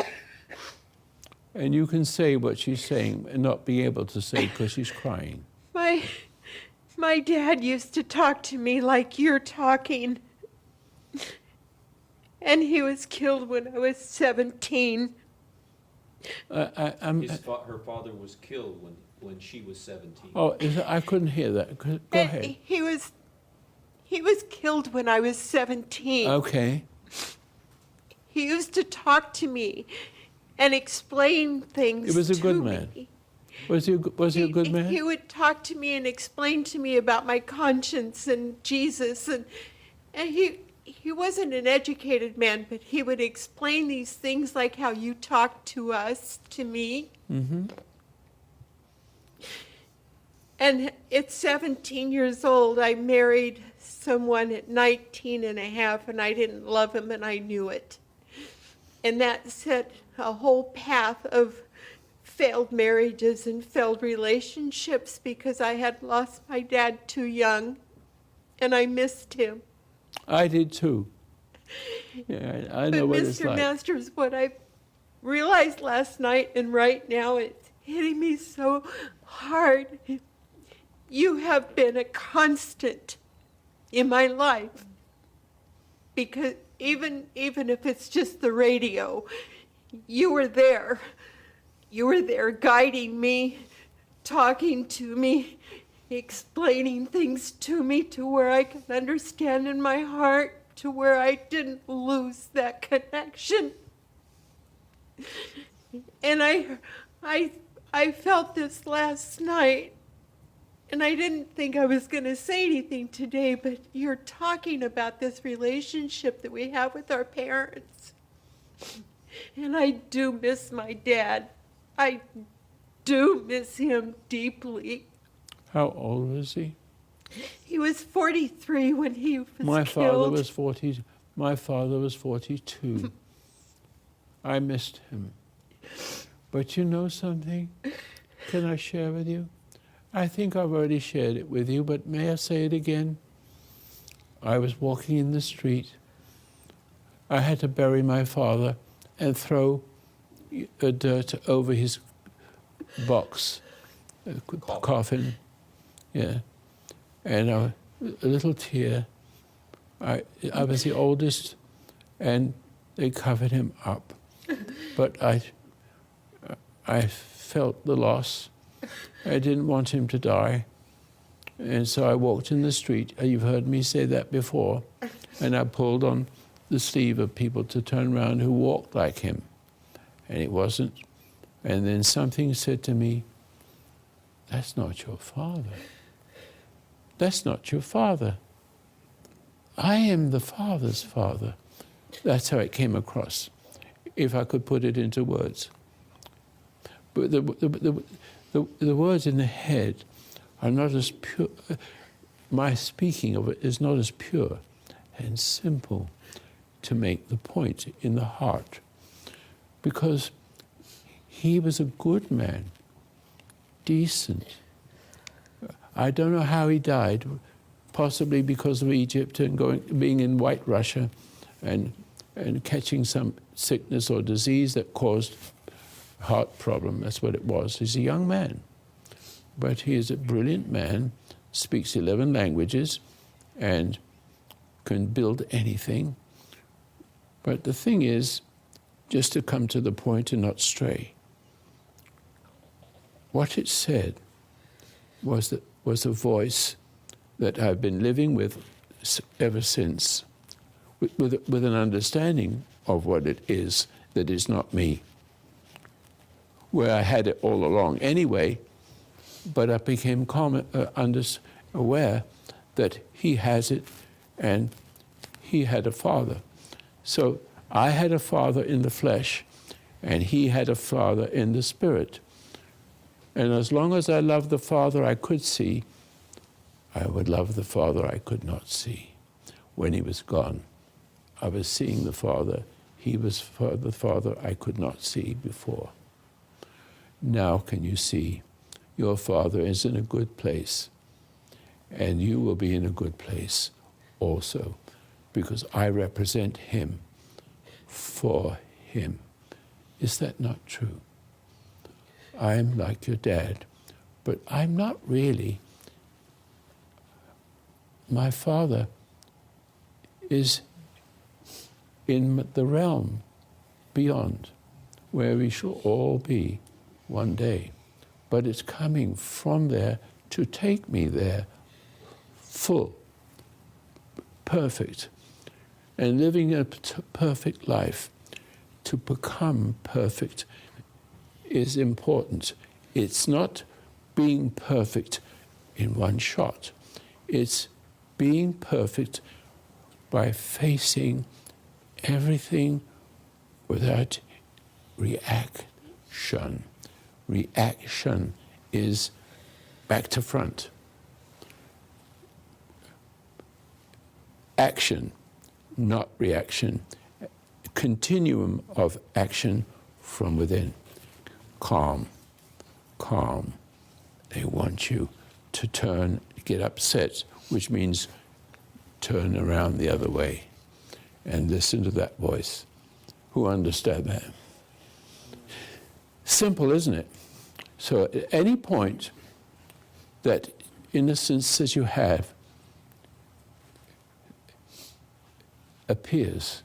And you can say what she's saying and not be able to say because she's crying. My dad used to talk to me like you're talking. And he was killed when I was 17. Her father was killed when she was 17. Oh, I couldn't hear that. Go ahead. He was killed when I was 17. Okay. He used to talk to me and explain things to me. He was a good man. Was he a good man? He would talk to me and explain to me about my conscience and Jesus, and he wasn't an educated man, but he would explain these things like how you talk to us, to me. Mm-hmm. And at 17 years old, I married someone at 19 and a half, and I didn't love him, and I knew it. And that set a whole path of failed marriages and failed relationships because I had lost my dad too young, and I missed him. I did too. Yeah, I know what it's But Mr. like. Masters, what I realized last night and right now, it's hitting me so hard. You have been a constant in my life. Because even if it's just the radio, you were there. You were there guiding me, talking to me, explaining things to me to where I could understand in my heart, to where I didn't lose that connection. And I felt this last night, and I didn't think I was going to say anything today, but you're talking about this relationship that we have with our parents. And I do miss my dad. I do miss him deeply. How old was he? He was 43 when he was My killed. father was 40. My father was 42. I missed him. But you know something? Can I share with you? I think I've already shared it with you, but may I say it again? I was walking in the street. I had to bury my father and throw dirt over his box, coffin. Yeah. And a little tear. I was the oldest, and they covered him up. But I felt the loss. I didn't want him to die. And so I walked in the street. You've heard me say that before. and I pulled on the sleeve of people to turn around who walked like him. And it wasn't. And then something said to me, that's not your father. That's not your father. I am the Father's Father. That's how it came across, if I could put it into words. But the words in the head are not as pure. My speaking of it is not as pure and simple to make the point in the heart. Because he was a good man, decent. I don't know how he died, possibly because of Egypt and being in White Russia and catching some sickness or disease that caused heart problem. That's what it was. He's a young man, but he is a brilliant man, speaks 11 languages, and can build anything. But the thing is, just to come to the point and not stray, what it said was a voice that I've been living with ever since, with an understanding of what it is that is not me, where I had it all along anyway, but I became aware that he has it and he had a father. So I had a father in the flesh and he had a father in the spirit. And as long as I loved the father I could see, I would love the father I could not see. When he was gone, I was seeing the father. He was the father I could not see before. Now can you see your father is in a good place, and you will be in a good place also, because I represent him for him. Is that not true? I'm like your dad, but I'm not really. My father is in the realm beyond, where we shall all be one day. But it's coming from there to take me there, full, perfect, and living a perfect life. To become perfect is important. It's not being perfect in one shot. It's being perfect by facing everything without reaction. Reaction is back to front. Action, not reaction. Continuum of action from within. Calm, calm. They want you to turn, get upset, which means turn around the other way and listen to that voice. Who understand that? Simple, isn't it? So at any point that innocence that you have appears,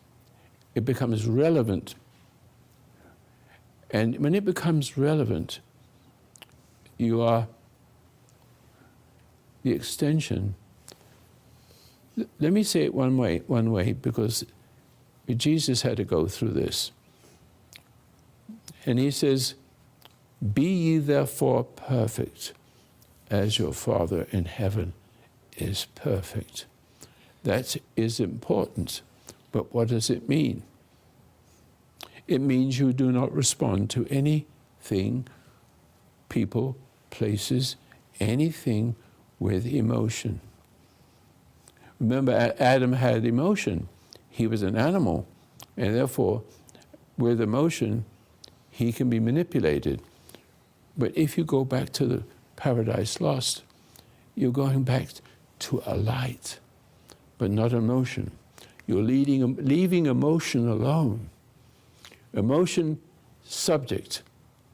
it becomes relevant. And when it becomes relevant, you are the extension. Let me say it one way, because Jesus had to go through this. And he says, be ye therefore perfect, as your Father in heaven is perfect. That is important. But what does it mean? It means you do not respond to anything, people, places, anything with emotion. Remember, Adam had emotion. He was an animal, and therefore, with emotion, he can be manipulated. But if you go back to the Paradise Lost, you're going back to a light, but not emotion. You're leaving emotion alone. Emotion subject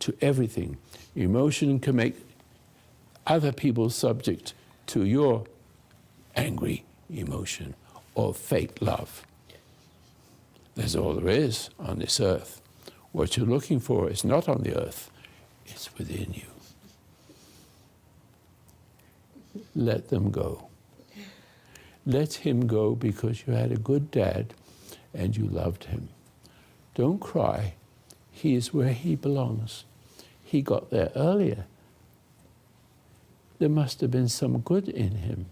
to everything. Emotion can make other people subject to your angry emotion or fake love. That's all there is on this earth. What you're looking for is not on the earth, it's within you. Let them go. let him go because you had a good dad and you loved him. Don't cry. He is where he belongs. He got there earlier. There must have been some good in him.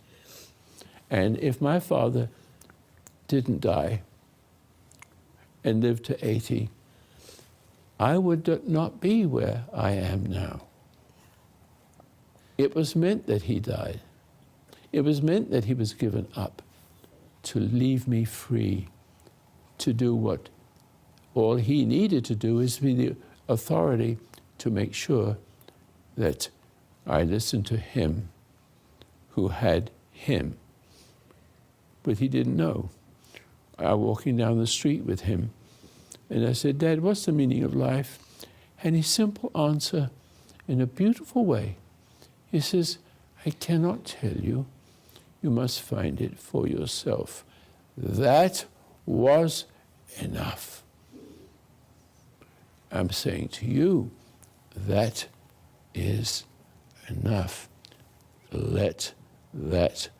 And if my father didn't die and lived to 80, I would not be where I am now. It was meant that he died. It was meant that he was given up to leave me free, to do what all he needed to do is be the authority to make sure that I listened to him who had him. But he didn't know. I was walking down the street with him, and I said, Dad, what's the meaning of life? And his simple answer, in a beautiful way, he says, I cannot tell you. You must find it for yourself. That was enough. I'm saying to you, that is enough. Let that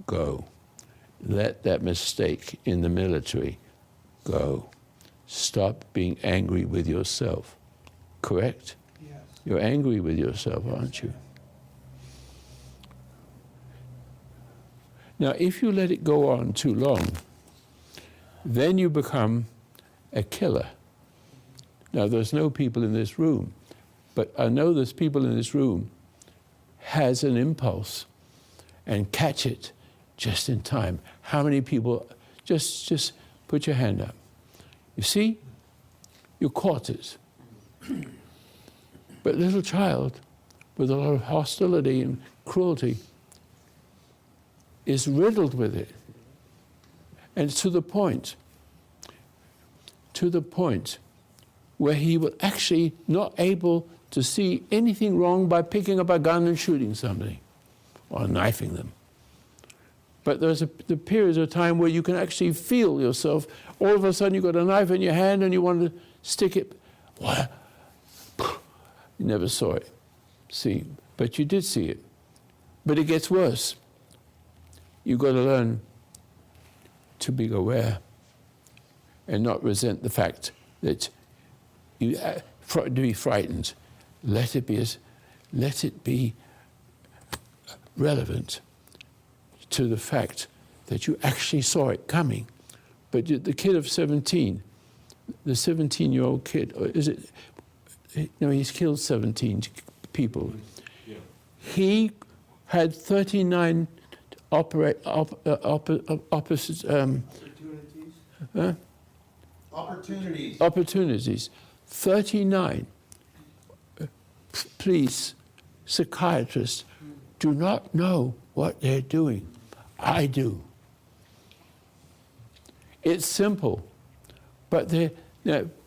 go. Let that mistake in the military go. Stop being angry with yourself. Correct? Yes. You're angry with yourself, aren't you? Now, if you let it go on too long, then you become a killer. Now, there's no people in this room, but I know there's people in this room has an impulse and catch it just in time. How many people, just put your hand up. You see, you caught it. But a little child with a lot of hostility and cruelty is riddled with it. And to the point where he will actually not able to see anything wrong by picking up a gun and shooting somebody or knifing them. But there's the periods of time where you can actually feel yourself. All of a sudden you've got a knife in your hand and you want to stick it. What? You never saw it. See, but you did see it. But it gets worse. You've got to learn to be aware and not resent the fact that you to be frightened. Let it be relevant to the fact that you actually saw it coming. But the kid of 17, the 17-year-old kid, or is it? No, he's killed 17 people. Yeah. He had 39 opposite. Opportunities. 39. Please, psychiatrists do not know what they're doing. I do. It's simple, but they've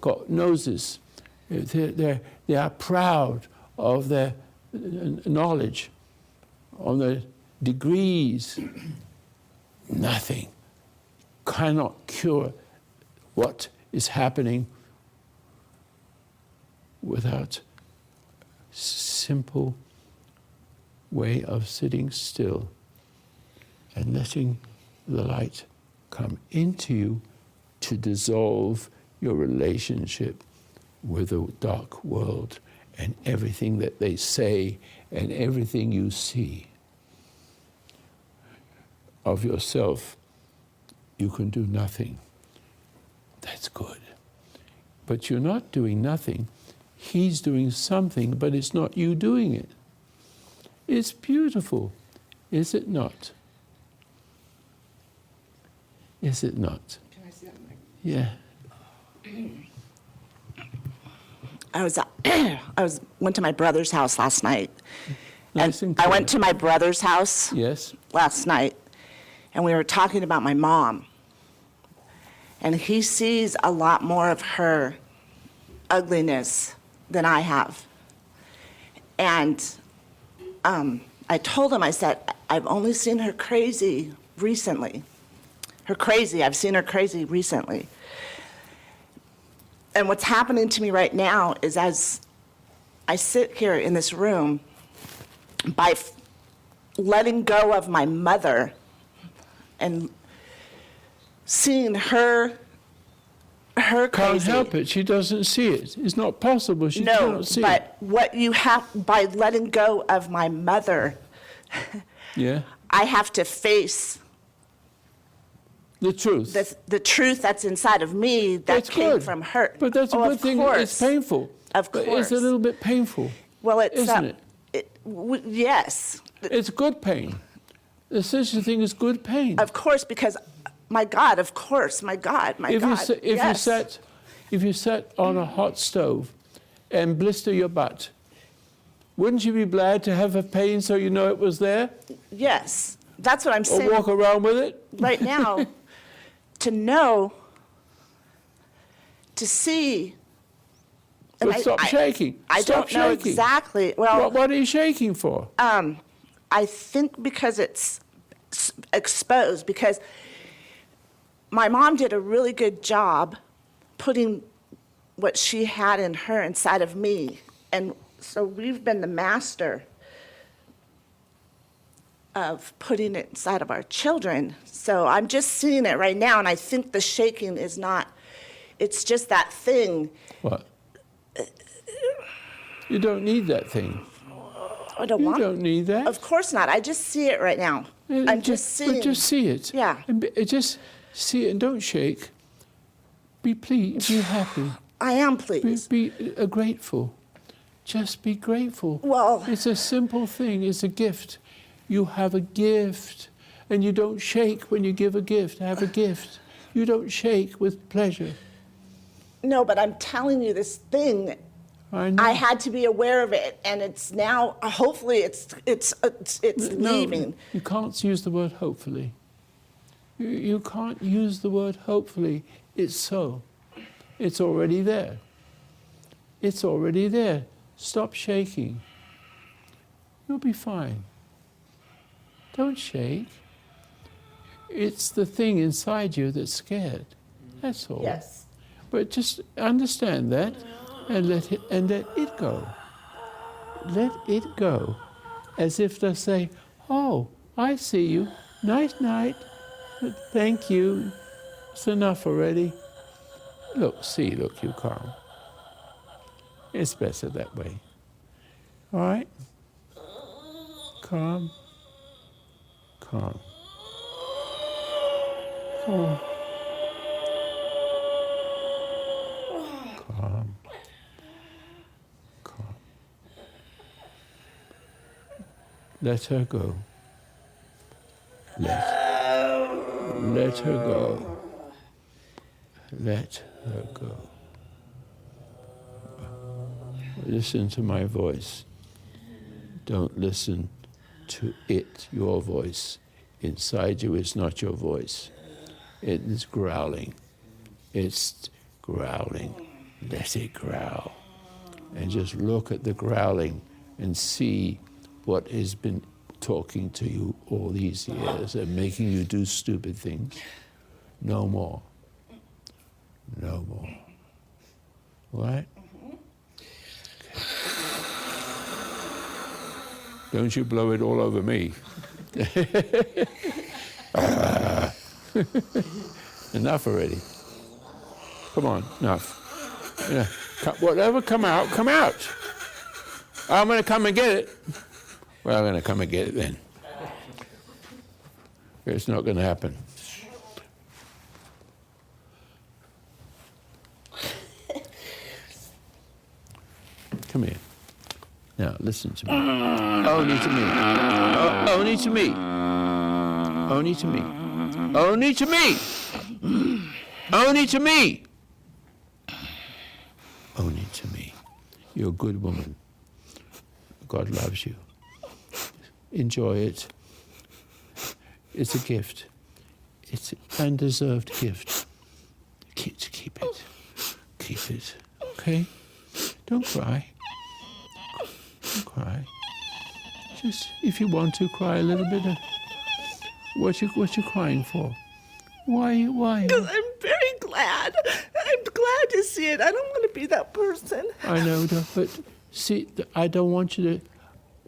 got noses. They are proud of their knowledge, on their degrees. Nothing cannot cure what is happening without simple way of sitting still and letting the light come into you to dissolve your relationship with the dark world and everything that they say and everything you see of yourself. You can do nothing. That's good. But you're not doing nothing. He's doing something, but it's not you doing it. It's beautiful, is it not? Is it not? Can I see that mic? Yeah. Went to my brother's house last night. Nice and I clear. went to my brother's house Yes. last night, and we were talking about my mom. And he sees a lot more of her ugliness than I have. And I told him, I said, I've only seen her crazy recently. I've seen her crazy recently. And what's happening to me right now is as I sit here in this room, by letting go of my mother, and seeing her Can't crazy. help it. She doesn't see it. It's not possible. She No, cannot see but what you have, by letting go of my mother, it. Yeah. I have to face The truth. the truth that's inside of me that That's came good. from her. But that's a Oh, good of thing. course. It's painful. Of But it's a course. little bit painful. Well, it's isn't it? yes, It's good pain. There's such a thing as good pain. of course, because my God, of course, my God, my if God. you sa- if yes. you sat on a hot stove and blister your butt, wouldn't you be glad to have a pain so you know it was there, Yes, that's what I'm or saying walk around with it? right now. To know, to see. and But stop shaking. I Stop don't know shaking. exactly. Well, What are you shaking for? I think because it's exposed, because my mom did a really good job putting what she had in her inside of me. And so we've been the master of putting it inside of our children. So I'm just seeing it right now, and I think the shaking is not, it's just that thing. What? You don't need that thing. I don't You want. don't need that. Of course not. I just see it right now. I'm just seeing. But just see it. Yeah. And just see it and don't shake. Be pleased. Be happy. I am Be, pleased. be grateful. Just be grateful. Well- it's a simple thing. It's a gift. You have a gift, and you don't shake when you give a gift. Have a gift. You don't shake with pleasure. No, but I'm telling you this thing. I know. I had to be aware of it, and it's now. Hopefully, it's No, leaving. you can't use the word hopefully. You can't use the word hopefully. It's so. It's already there. It's already there. Stop shaking. You'll be fine. Don't shake. It's the thing inside you that's scared. That's all. Yes. But just understand that and let it go. Let it go. As if to say, oh, I see you. Night, night. Thank you. It's enough already. Look, you calm. It's better that way. All right? Calm. Calm. Oh. Calm. Calm. Let her go. Let her go. Let her go. Listen to my voice. Don't listen to it, your voice. Inside you is not your voice. It is growling. It's growling. Let it growl. And just look at the growling and see what has been talking to you all these years and making you do stupid things. No more. No more. Right? Don't you blow it all over me. Enough already. Come on, enough. Yeah. Whatever, come out, come out. I'm going to come and get it. Well, I'm going to come and get it then. It's not going to happen. Come here. Now, listen to me. Only to me. Only to me. Only to me. Only to me. Only to me. Only to me. You're a good woman. God loves you. Enjoy it. It's a gift. It's an undeserved gift. Keep it. Keep it. Okay? Don't cry. Don't cry. Just, if you want to, cry a little bit. What you crying for? Why? Because I'm very glad. I'm glad to see it. I don't want to be that person. I know, but see, I don't want you to.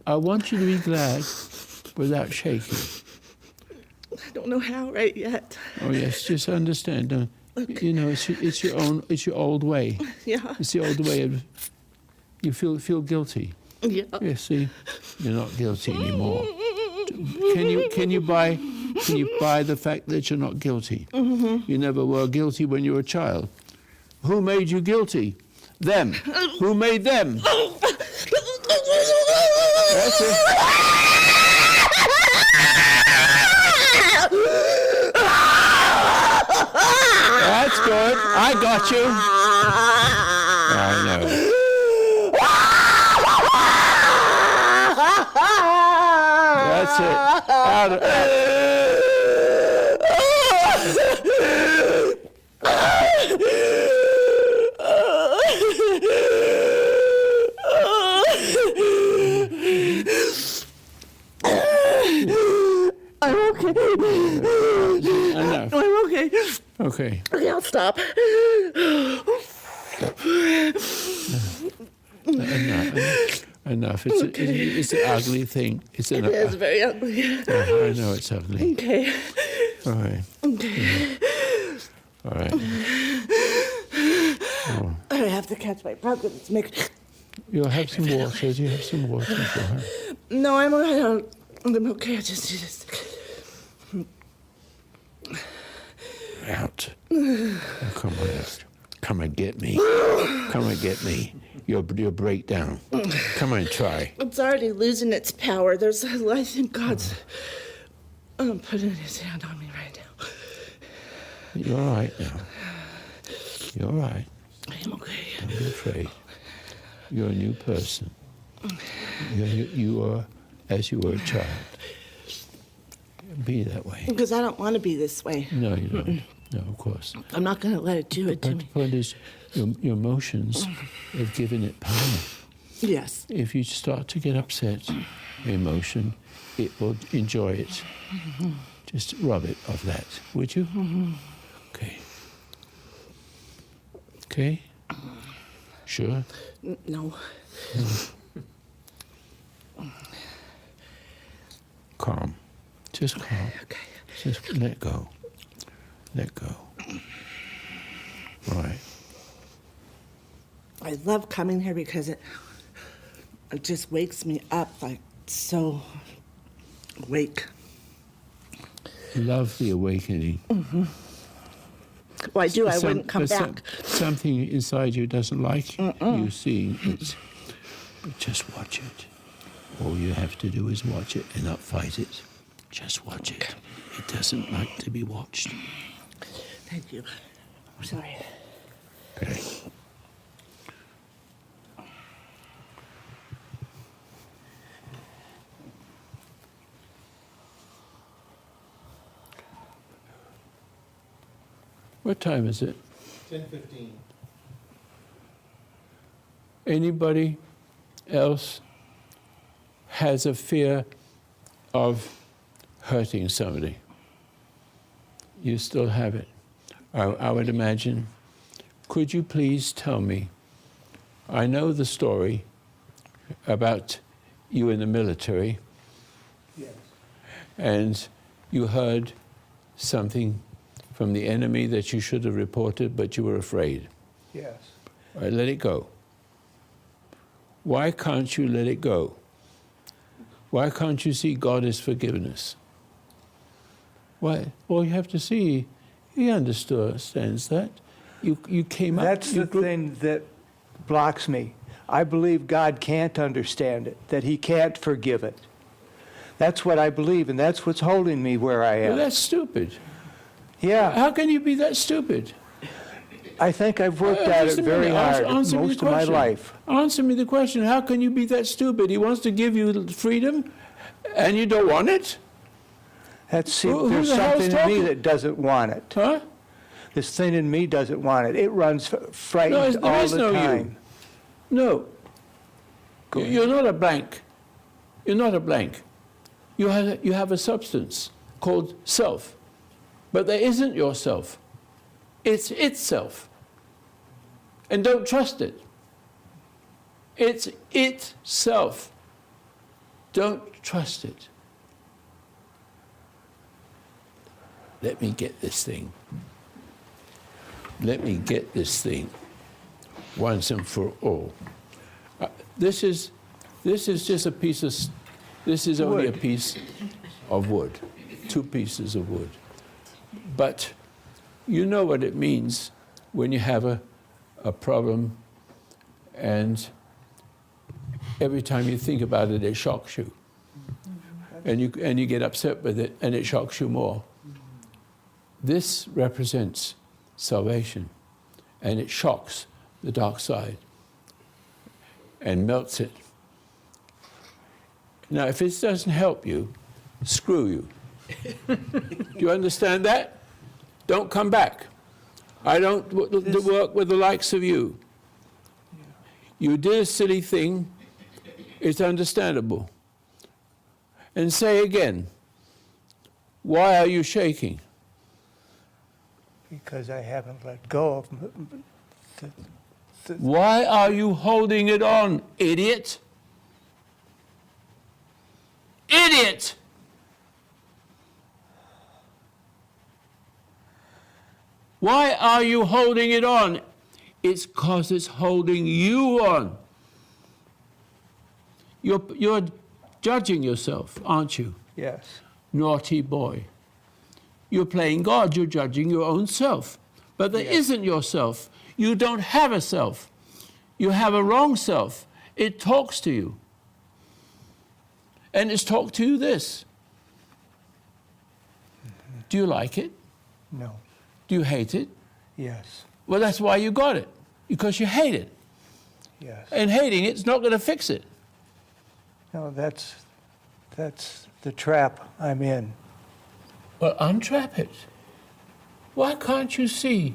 I want you to be glad without shaking. don't know how right yet. Oh yes, just understand. You know, it's your old way. Yeah. It's the old way of you feel guilty. Yeah. Yeah, see, you're not guilty anymore. Can you buy the fact that you're not guilty? Mm-hmm. You never were guilty when you were a child. Who made you guilty? Them. Who made them? That's it. That's good. I got you. I know. That's it. I'm okay. Enough. I'm okay. Okay. Okay, I'll stop. Enough. It's an ugly thing. It's very ugly. I know it's ugly. Okay. All right. Okay. All right. Oh. I have to catch my breath. Let's make. You'll have some water. Do you have some water for her? No, I'm alright. I'm okay. I just do this. Out. Oh, come on out. Come and get me. Come and get me. You'll break down. Come on, try. It's already losing its power. I think God's putting his hand on me right now. You're all right now. You're all right. I am okay. Don't be afraid. You're a new person. You are as you were a child. Be that way. Because I don't want to be this way. No, you don't. No, of course. I'm not going to let it do it to But the me. point is, your emotions have given it power. Yes. If you start to get upset, emotion, it will enjoy it. Mm-hmm. Just rob it of that, would you? Mm-hmm. Okay. Okay? Sure? No. Calm. Just calm. Okay. Just let go. Let go. All right. I love coming here because it just wakes me up, like so awake. Love the awakening. Well, I do. I wouldn't come but back. Something inside you doesn't like you seeing it. But just watch it. All you have to do is watch it and not fight it. Just watch it. It doesn't like to be watched. Thank you. I'm sorry. Okay. What time is it? 10:15. Anybody else has a fear of hurting somebody? You still have it. I would imagine. Could you please tell me? I know the story about you in the military. Yes. And you heard something from the enemy that you should have reported, but you were afraid. Yes. All right, let it go. Why can't you let it go? Why can't you see God as forgiveness? Why? All you have to see, he understands that. You came up. That's the thing that blocks me. I believe God can't understand it, that he can't forgive it. That's what I believe, and that's what's holding me where I am. Well, that's stupid. Yeah, How can you be that stupid? I think I've worked at Just it a very minute. hard Answer me most the of my question. life. Answer me the question. How can you be that stupid? He wants to give you freedom, and you don't want it? See, Who there's the hell's something in me talking? that doesn't want it. Huh? This thing in me doesn't want it. It runs frightened No, there all is the no you. time. No. You're not a blank. You're not a blank. You have a substance called self. But there isn't yourself. It's itself. And don't trust it. It's itself. Don't trust it. let me get this thing. Let me get this thing once and for all. This is just a piece of, this is only a Wood. piece of wood, 2 pieces of wood. But you know what it means when you have a problem and every time you think about it, it shocks you. And you get upset with it and it shocks you more. This represents salvation and it shocks the dark side and melts it. Now, if it doesn't help you, screw you. Do you understand that? Don't come back. I don't work with the likes of you. You did a silly thing. It's understandable. And say again, why are you shaking? Because I haven't let go of Why are you holding it on, idiot? Idiot! Why are you holding it on? It's because it's holding you on. You're judging yourself, aren't you? yes. Naughty boy. You're playing God, you're judging your own self. But there isn't yourself. You don't have a self. You have a wrong self. It talks to you. And it's talked to you this. Do you like it? No. Do you hate it? Yes. Well, that's why you got it, because you hate it. Yes. And hating it's not going to fix it. No, that's the trap I'm in. Well, untrap it. Why can't you see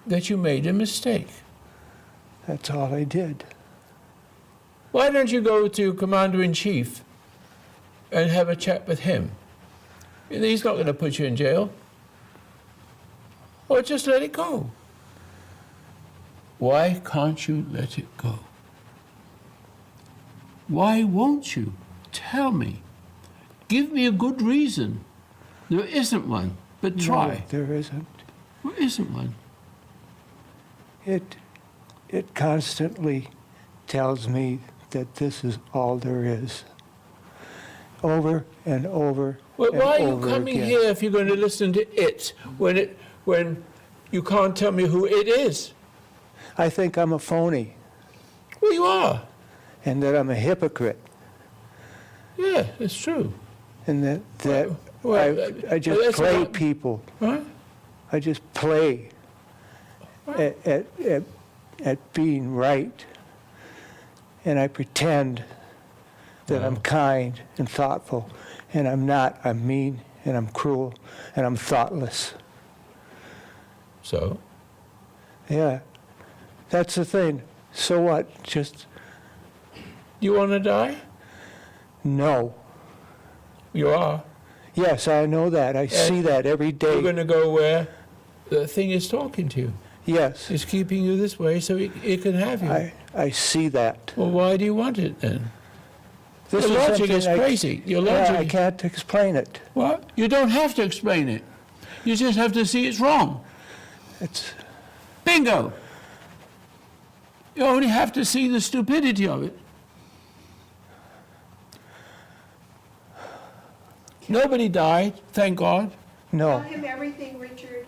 that you made a mistake? That's all I did. Why don't you go to Commander-in-Chief and have a chat with him? He's not going to put you in jail. Or just let it go. Why can't you let it go? Why won't you? Tell me. Give me a good reason. There isn't one, but try. No, there isn't. There isn't one. It constantly tells me that this is all there is. Over and over Well, and why are you over coming again. here if you're going to listen to it when you can't tell me who it is? I think I'm a phony Well, you are. and that I'm a hypocrite Yeah, it's true. and that Well, I well, just that's play not- people. Huh? I just play at being right. And I pretend that I'm kind and thoughtful, and I'm not. I'm mean, and I'm cruel, and I'm thoughtless. So? Yeah, that's the thing. So what? Just You want to die? no. You are. Yes, I know that. I see that every You're day. going to go where the thing is talking to you. Yes, It's keeping you this way so it can have you. I see that. Well, why do you want it then? This Your logic something is crazy. Your Yeah, I logic. can't explain it. What? You don't have to explain it. You just have to see it's wrong. It's Bingo. You only have to see the stupidity of it. Nobody died, thank God. Tell no. him everything, Richard.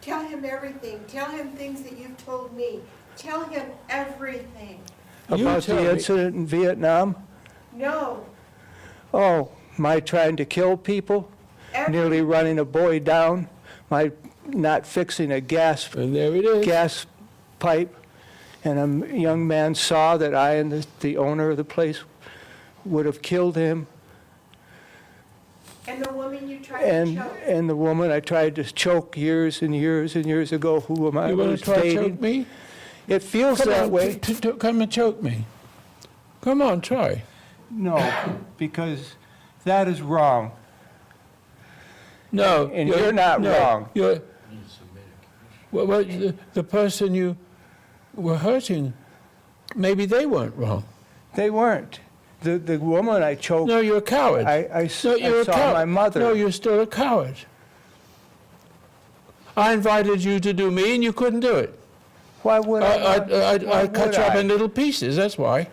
Tell him everything. Tell him things that you've told me. Tell him everything. You About tell the me. incident in Vietnam. No. Oh, my trying to kill people, nearly running a boy down, my not fixing a gas And there it is. gas pipe, and a young man saw that I and the owner of the place would have killed him, And the woman you tried to choke. and the woman I tried to choke years and years and years ago, who am I You want was to try to choke dating. me? It feels Come that on, way. come and choke me. Come on, try. No, because that is wrong. No. And you're not wrong. You're, well, the person you were hurting, maybe they weren't wrong. They weren't. The woman I choked, No, you're a coward. I No, you're a saw coward. my mother. No, you're still a coward. I invited you to do me, and you couldn't do it. Why would I? I cut you up in little pieces, that's why.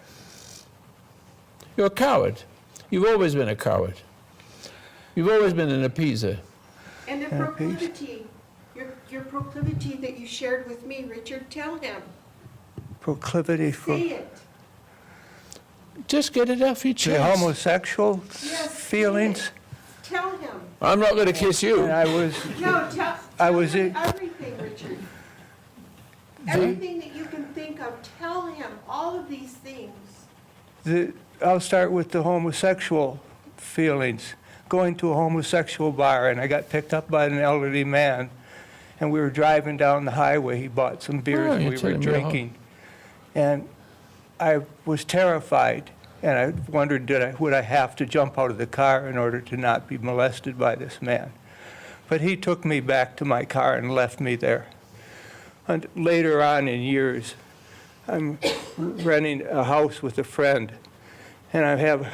You're a coward. You've always been a coward. You've always been an appeaser. And the And a piece. proclivity, your proclivity that you shared with me, Richard, tell him. Proclivity for Say it. Just get it off your the chest. homosexual Yes, feelings. say it. Tell him. I'm not going to kiss you. And I was, No, I tell was him in- everything, Richard. Everything that you can think of, tell him all of these things. I'll start with the homosexual feelings. Going to a homosexual bar, and I got picked up by an elderly man, and we were driving down the highway. He bought some beers, Oh, and you're we were telling me how- drinking. And I was terrified, and I wondered, would I have to jump out of the car in order to not be molested by this man? But he took me back to my car and left me there. And later on in years, I'm renting a house with a friend, and I have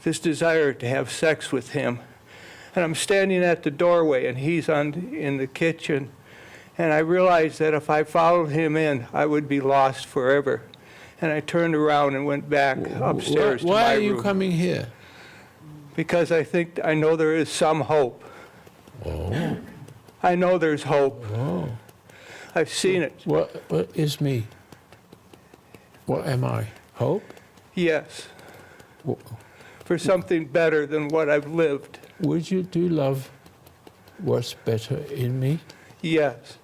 this desire to have sex with him. And I'm standing at the doorway, and he's in the kitchen, and I realized that if I followed him in, I would be lost forever. And I turned around and went back upstairs to my Why are room. you coming here? Because I know there is some hope. Oh. I know there's hope. Oh. I've seen it. What is me? What am I? Hope? Yes, W- for something better than what I've lived. Would you do love what's better in me? Yes.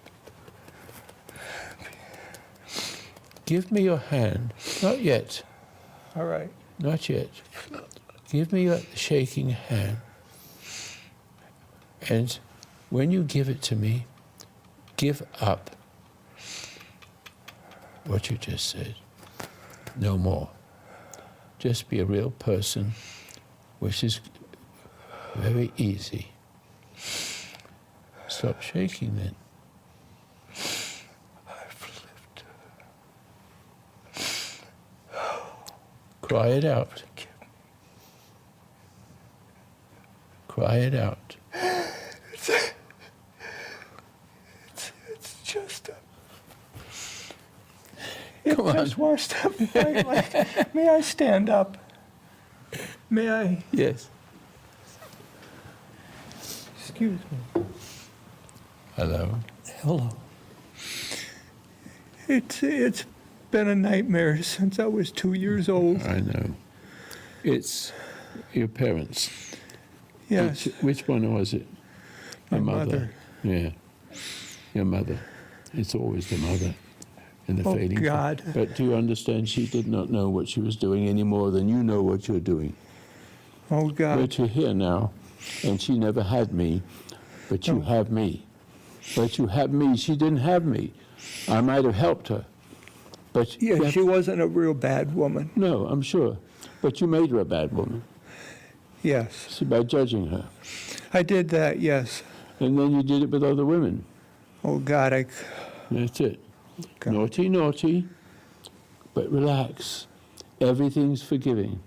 Give me your hand. Not yet. All right. Not yet. Give me your shaking hand. And when you give it to me, give up what you just said. No more. Just be a real person, which is very easy. Stop shaking then. Cry it out. Cry it out. It's just it Come on. just washed up. May I stand up? May I? Yes. Excuse me. Hello. Hello. It's been a nightmare since I was 2 years old. I know. It's your parents. Yes. Which one was it? My Your mother. Yeah. Your mother. It's always the mother and the Oh, fading. God. But do you understand? She did not know what she was doing any more than you know what you're doing. Oh, God. But you're here now, and she never had me, but you No. have me. But you have me. She didn't have me. I might have helped her. But you Yeah, have- she wasn't a real bad woman. no, I'm sure. But you made her a bad woman Yes. by judging her. I did that, yes. And then you did it with other women. Oh, God, That's it. God. Naughty, naughty, but relax. Everything's forgiving.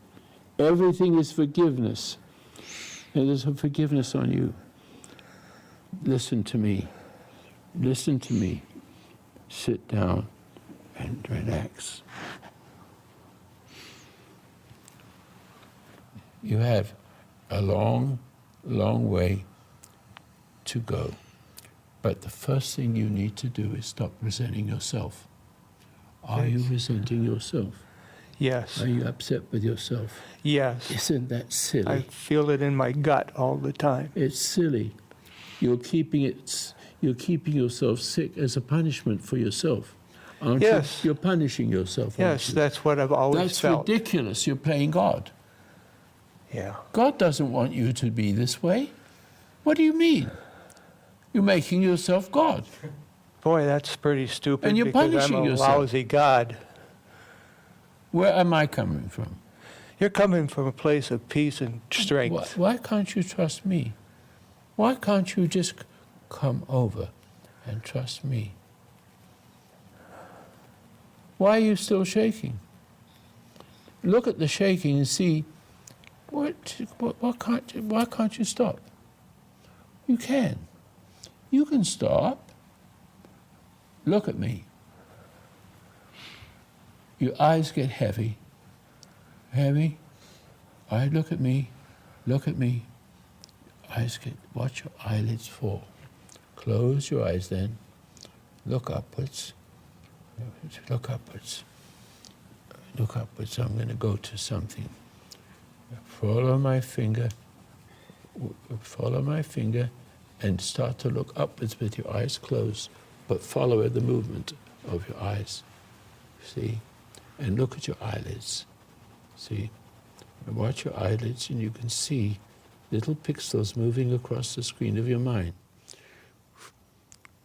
Everything is forgiveness. And there's a forgiveness on you. Listen to me. Listen to me. Sit down and relax. You have a long, long way to go. But the first thing you need to do is stop resenting yourself. Are you resenting yourself? yes. Are you upset with yourself? Yes. Isn't that silly? I feel it in my gut all the time. It's silly. You're keeping yourself sick as a punishment for yourself. Aren't Yes. you? You're punishing yourself. aren't Yes, you? that's what I've always That's felt. ridiculous. You're playing God. Yeah. God doesn't want you to be this way. What do you mean? You're making yourself God. Boy, that's pretty stupid And you're because I'm punishing a yourself. lousy God. Where am I coming from? You're coming from a place of peace and strength. Why can't you trust me? Why can't you just come over and trust me? Why are you still shaking? Look at the shaking and see why can't you stop? You can. You can stop. Look at me. Your eyes get heavy. Heavy. All right, look at me. Look at me. Eyes get, watch your eyelids fall. Close your eyes then. Look upwards. Look upwards. Look upwards. I'm going to go to something. Follow my finger. Follow my finger and start to look upwards with your eyes closed, but follow the movement of your eyes. See? And look at your eyelids. See? And watch your eyelids and you can see little pixels moving across the screen of your mind.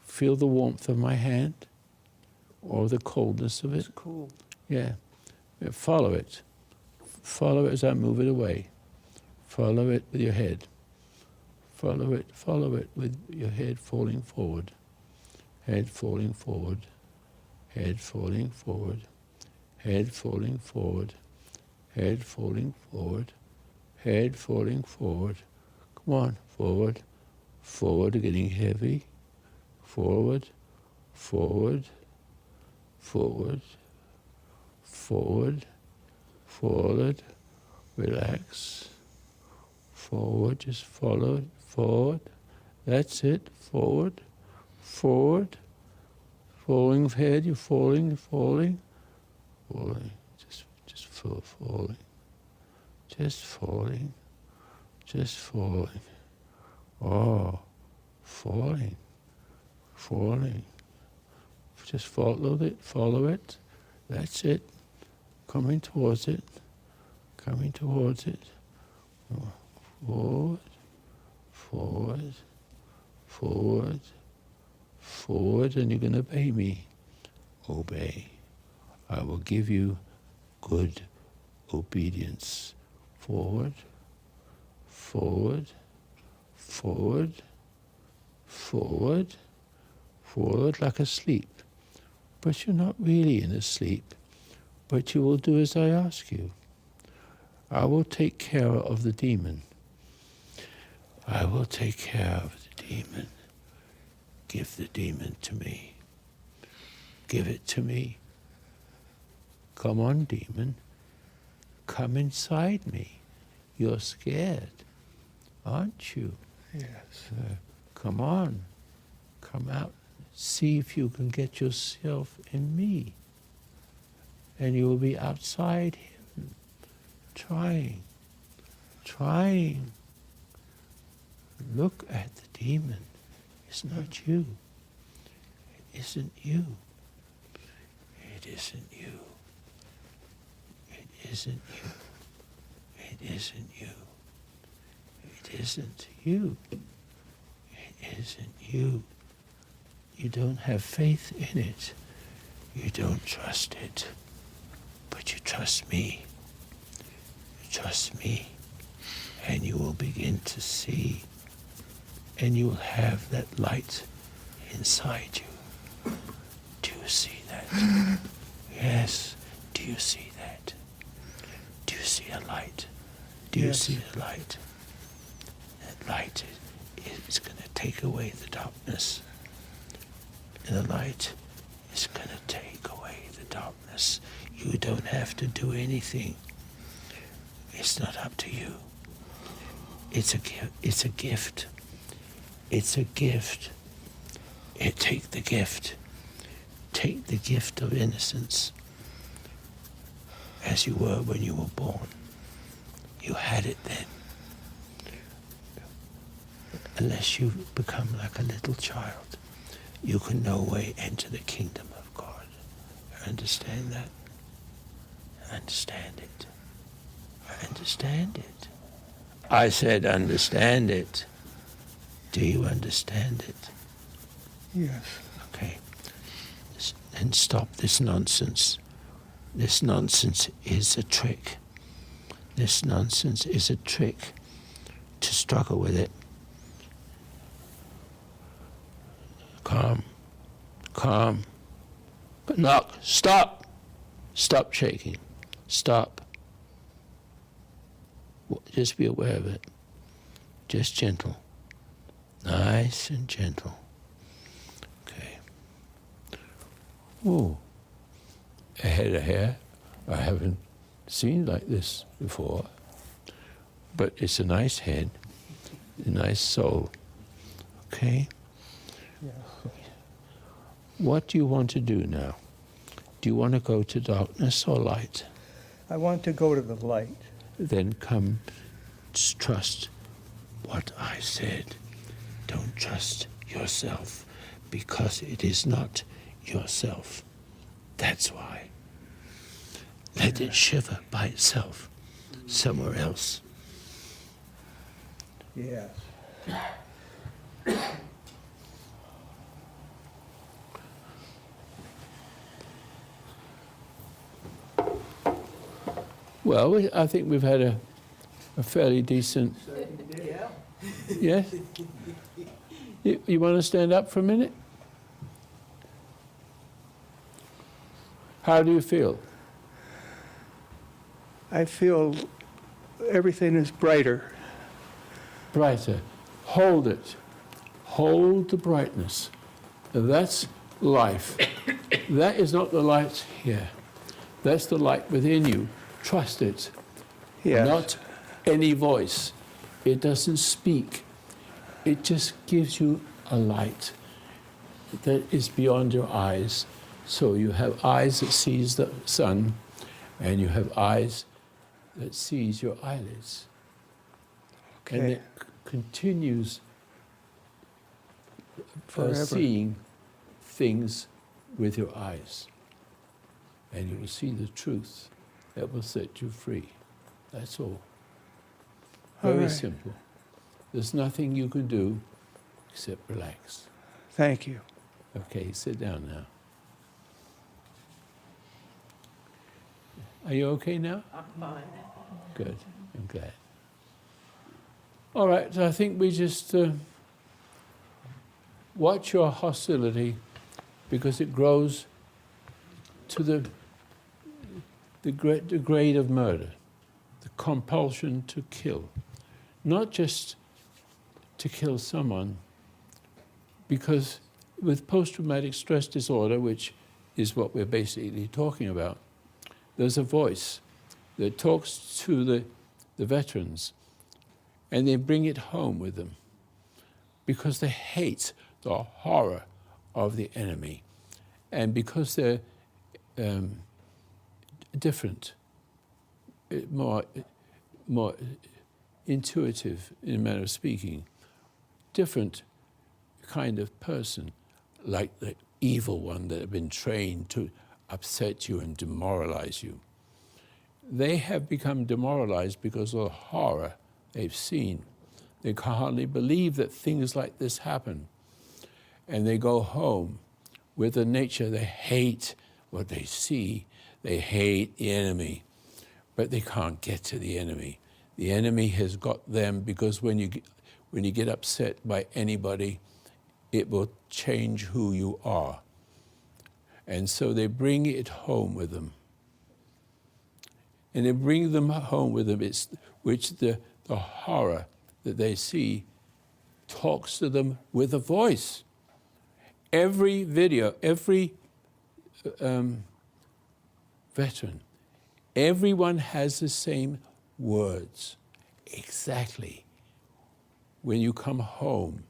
Feel the warmth of my hand or the coldness of it. It's cool. Yeah. Follow it. Follow it as I move it away. Follow it with your head. Follow it with your head falling forward. Head falling forward. Head falling forward. Head falling forward. Head falling forward. Head falling forward. Come on, forward. Forward, getting heavy. Forward. Forward. Forward. Forward. Forward. Relax. Forward, just follow it. Forward. That's it. Forward. Forward. Falling head, you're falling, falling. Falling. Just falling. Just falling. Just falling. Oh, falling. Falling. Just follow it. Follow it. That's it. Coming towards it. Coming towards it. Forward. Forward. Forward. Forward, and you're going to obey me. Obey. I will give you good obedience. Forward. Forward. Forward. Forward. Forward like asleep. But you're not really in a sleep. But you will do as I ask you. I will take care of the demon. I will take care of the demon. Give the demon to me. Give it to me. Come on, demon. Come inside me. You're scared, aren't you? Yes. Come on. Come out. See if you can get yourself in me. And you will be outside him. Trying. Trying. Look at the demon. It's not you. It isn't you. It isn't you. It isn't you. It isn't you. It isn't you. It isn't you. You don't have faith in it. You don't trust it. But you trust me. You trust me. And you will begin to see. And you will have that light inside you. Do you see that? Yes. Do you see that? Do you see a light? Do you Yes. see the light? That light is going to take away the darkness. And the light is going to take away the darkness. You don't have to do anything. It's not up to you. It's a gift. It's a gift. It's a gift. Take the gift. Take the gift of innocence as you were when you were born. You had it then. Unless you become like a little child, you can no way enter the kingdom of God. Understand that? Understand it. Understand it. I said understand it. Do you understand it? Yes. Okay. And stop this nonsense. This nonsense is a trick. This nonsense is a trick to struggle with it. Calm. Calm. But knock. Stop. Stop shaking. Stop. Just be aware of it. Just gentle. Nice and gentle. Oh, a head of hair I haven't seen like this before, but it's a nice head, a nice soul. Okay? What do you want to do now? Do you want to go to darkness or light? I want to go to the light. Then come, trust what I said. Don't trust yourself, because it is not yourself. That's why. Let it shiver by itself somewhere else. Yes. Well, I think we've had a fairly decent... Yes? You want to stand up for a minute? How do you feel? I feel everything is brighter. Brighter. Hold it. Hold the brightness. That's life. That is not the light here. That's the light within you. Trust it. Yes. Not any voice. It doesn't speak. It just gives you a light that is beyond your eyes. So you have eyes that sees the sun, and you have eyes that sees your eyelids. And Okay. it continues Forever. seeing things with your eyes. And you will see the truth that will set you free. That's all. All Very right. simple. There's nothing you can do except relax. Thank you. Okay, sit down now. Are you okay now? I'm fine. Good, I'm glad. All right, so I think we just watch your hostility, because it grows to the grade of murder, the compulsion to kill. Not just to kill someone, because with post-traumatic stress disorder, which is what we're basically talking about, there's a voice that talks to the veterans, and they bring it home with them because they hate the horror of the enemy, and because they're different, more intuitive in a manner of speaking, different kind of person, like the evil one that have been trained to upset you and demoralize you. They have become demoralized because of the horror they've seen. They can hardly believe that things like this happen. And they go home with a nature, they hate what they see, they hate the enemy, but they can't get to the enemy. The enemy has got them, because when you get upset by anybody, it will change who you are. And so they bring it home with them. And they bring them home with them, which the horror that they see talks to them with a voice. Every video, every veteran, everyone has the same words. Exactly. When you come home,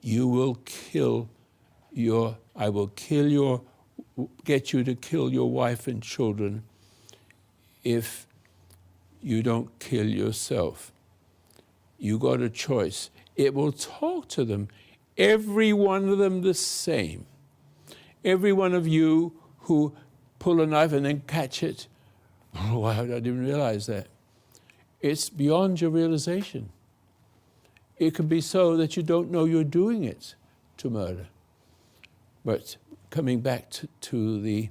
get you to kill your wife and children if you don't kill yourself. You got a choice. It will talk to them, every one of them the same. Every one of you who pull a knife and then catch it, oh, I didn't realize that. It's beyond your realization. It can be so that you don't know you're doing it to murder. But coming back to the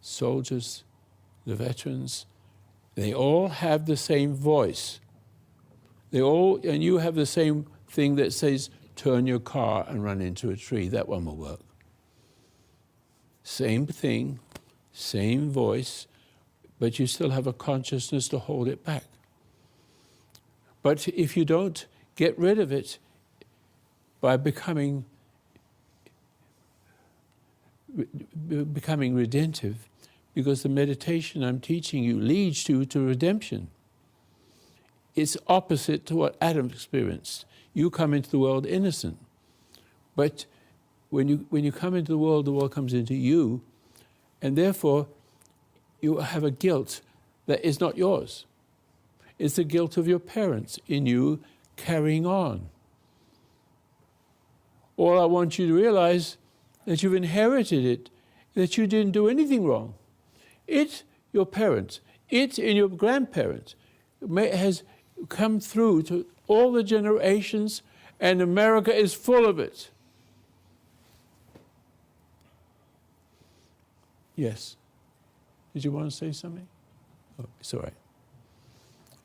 soldiers, the veterans, they all have the same voice. And you have the same thing that says, turn your car and run into a tree. That one will work. Same thing, same voice, but you still have a consciousness to hold it back. But if you don't get rid of it by becoming becoming redemptive, because the meditation I'm teaching you leads you to redemption. It's opposite to what Adam experienced. You come into the world innocent, but when you come into the world comes into you, and therefore you have a guilt that is not yours. It's the guilt of your parents in you carrying on. All I want you to realize that you've inherited it, that you didn't do anything wrong. It, your parents, it and your grandparents has come through to all the generations, and America is full of it. Yes. Did you want to say something? Oh, it's all right.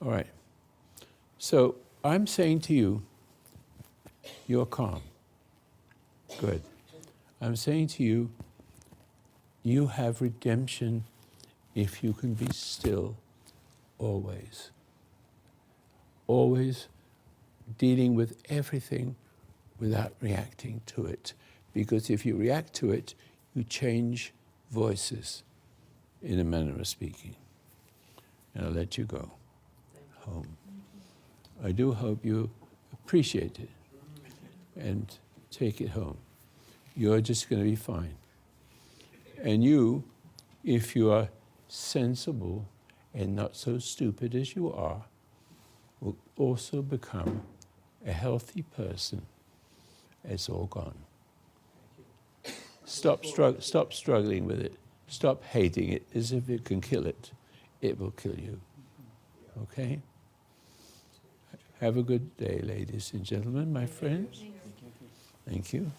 All right. So I'm saying to you, you're calm. Good. I'm saying to you, you have redemption if you can be still always. Always dealing with everything without reacting to it. Because if you react to it, you change voices, in a manner of speaking. And I'll let you go home. I do hope you appreciate it and take it home. You're just going to be fine. And you, if you are sensible and not so stupid as you are, will also become a healthy person. It's all gone. Stop struggling with it. Stop hating it as if it can kill it. It will kill you. Okay? Have a good day, ladies and gentlemen, my friends. Thank you.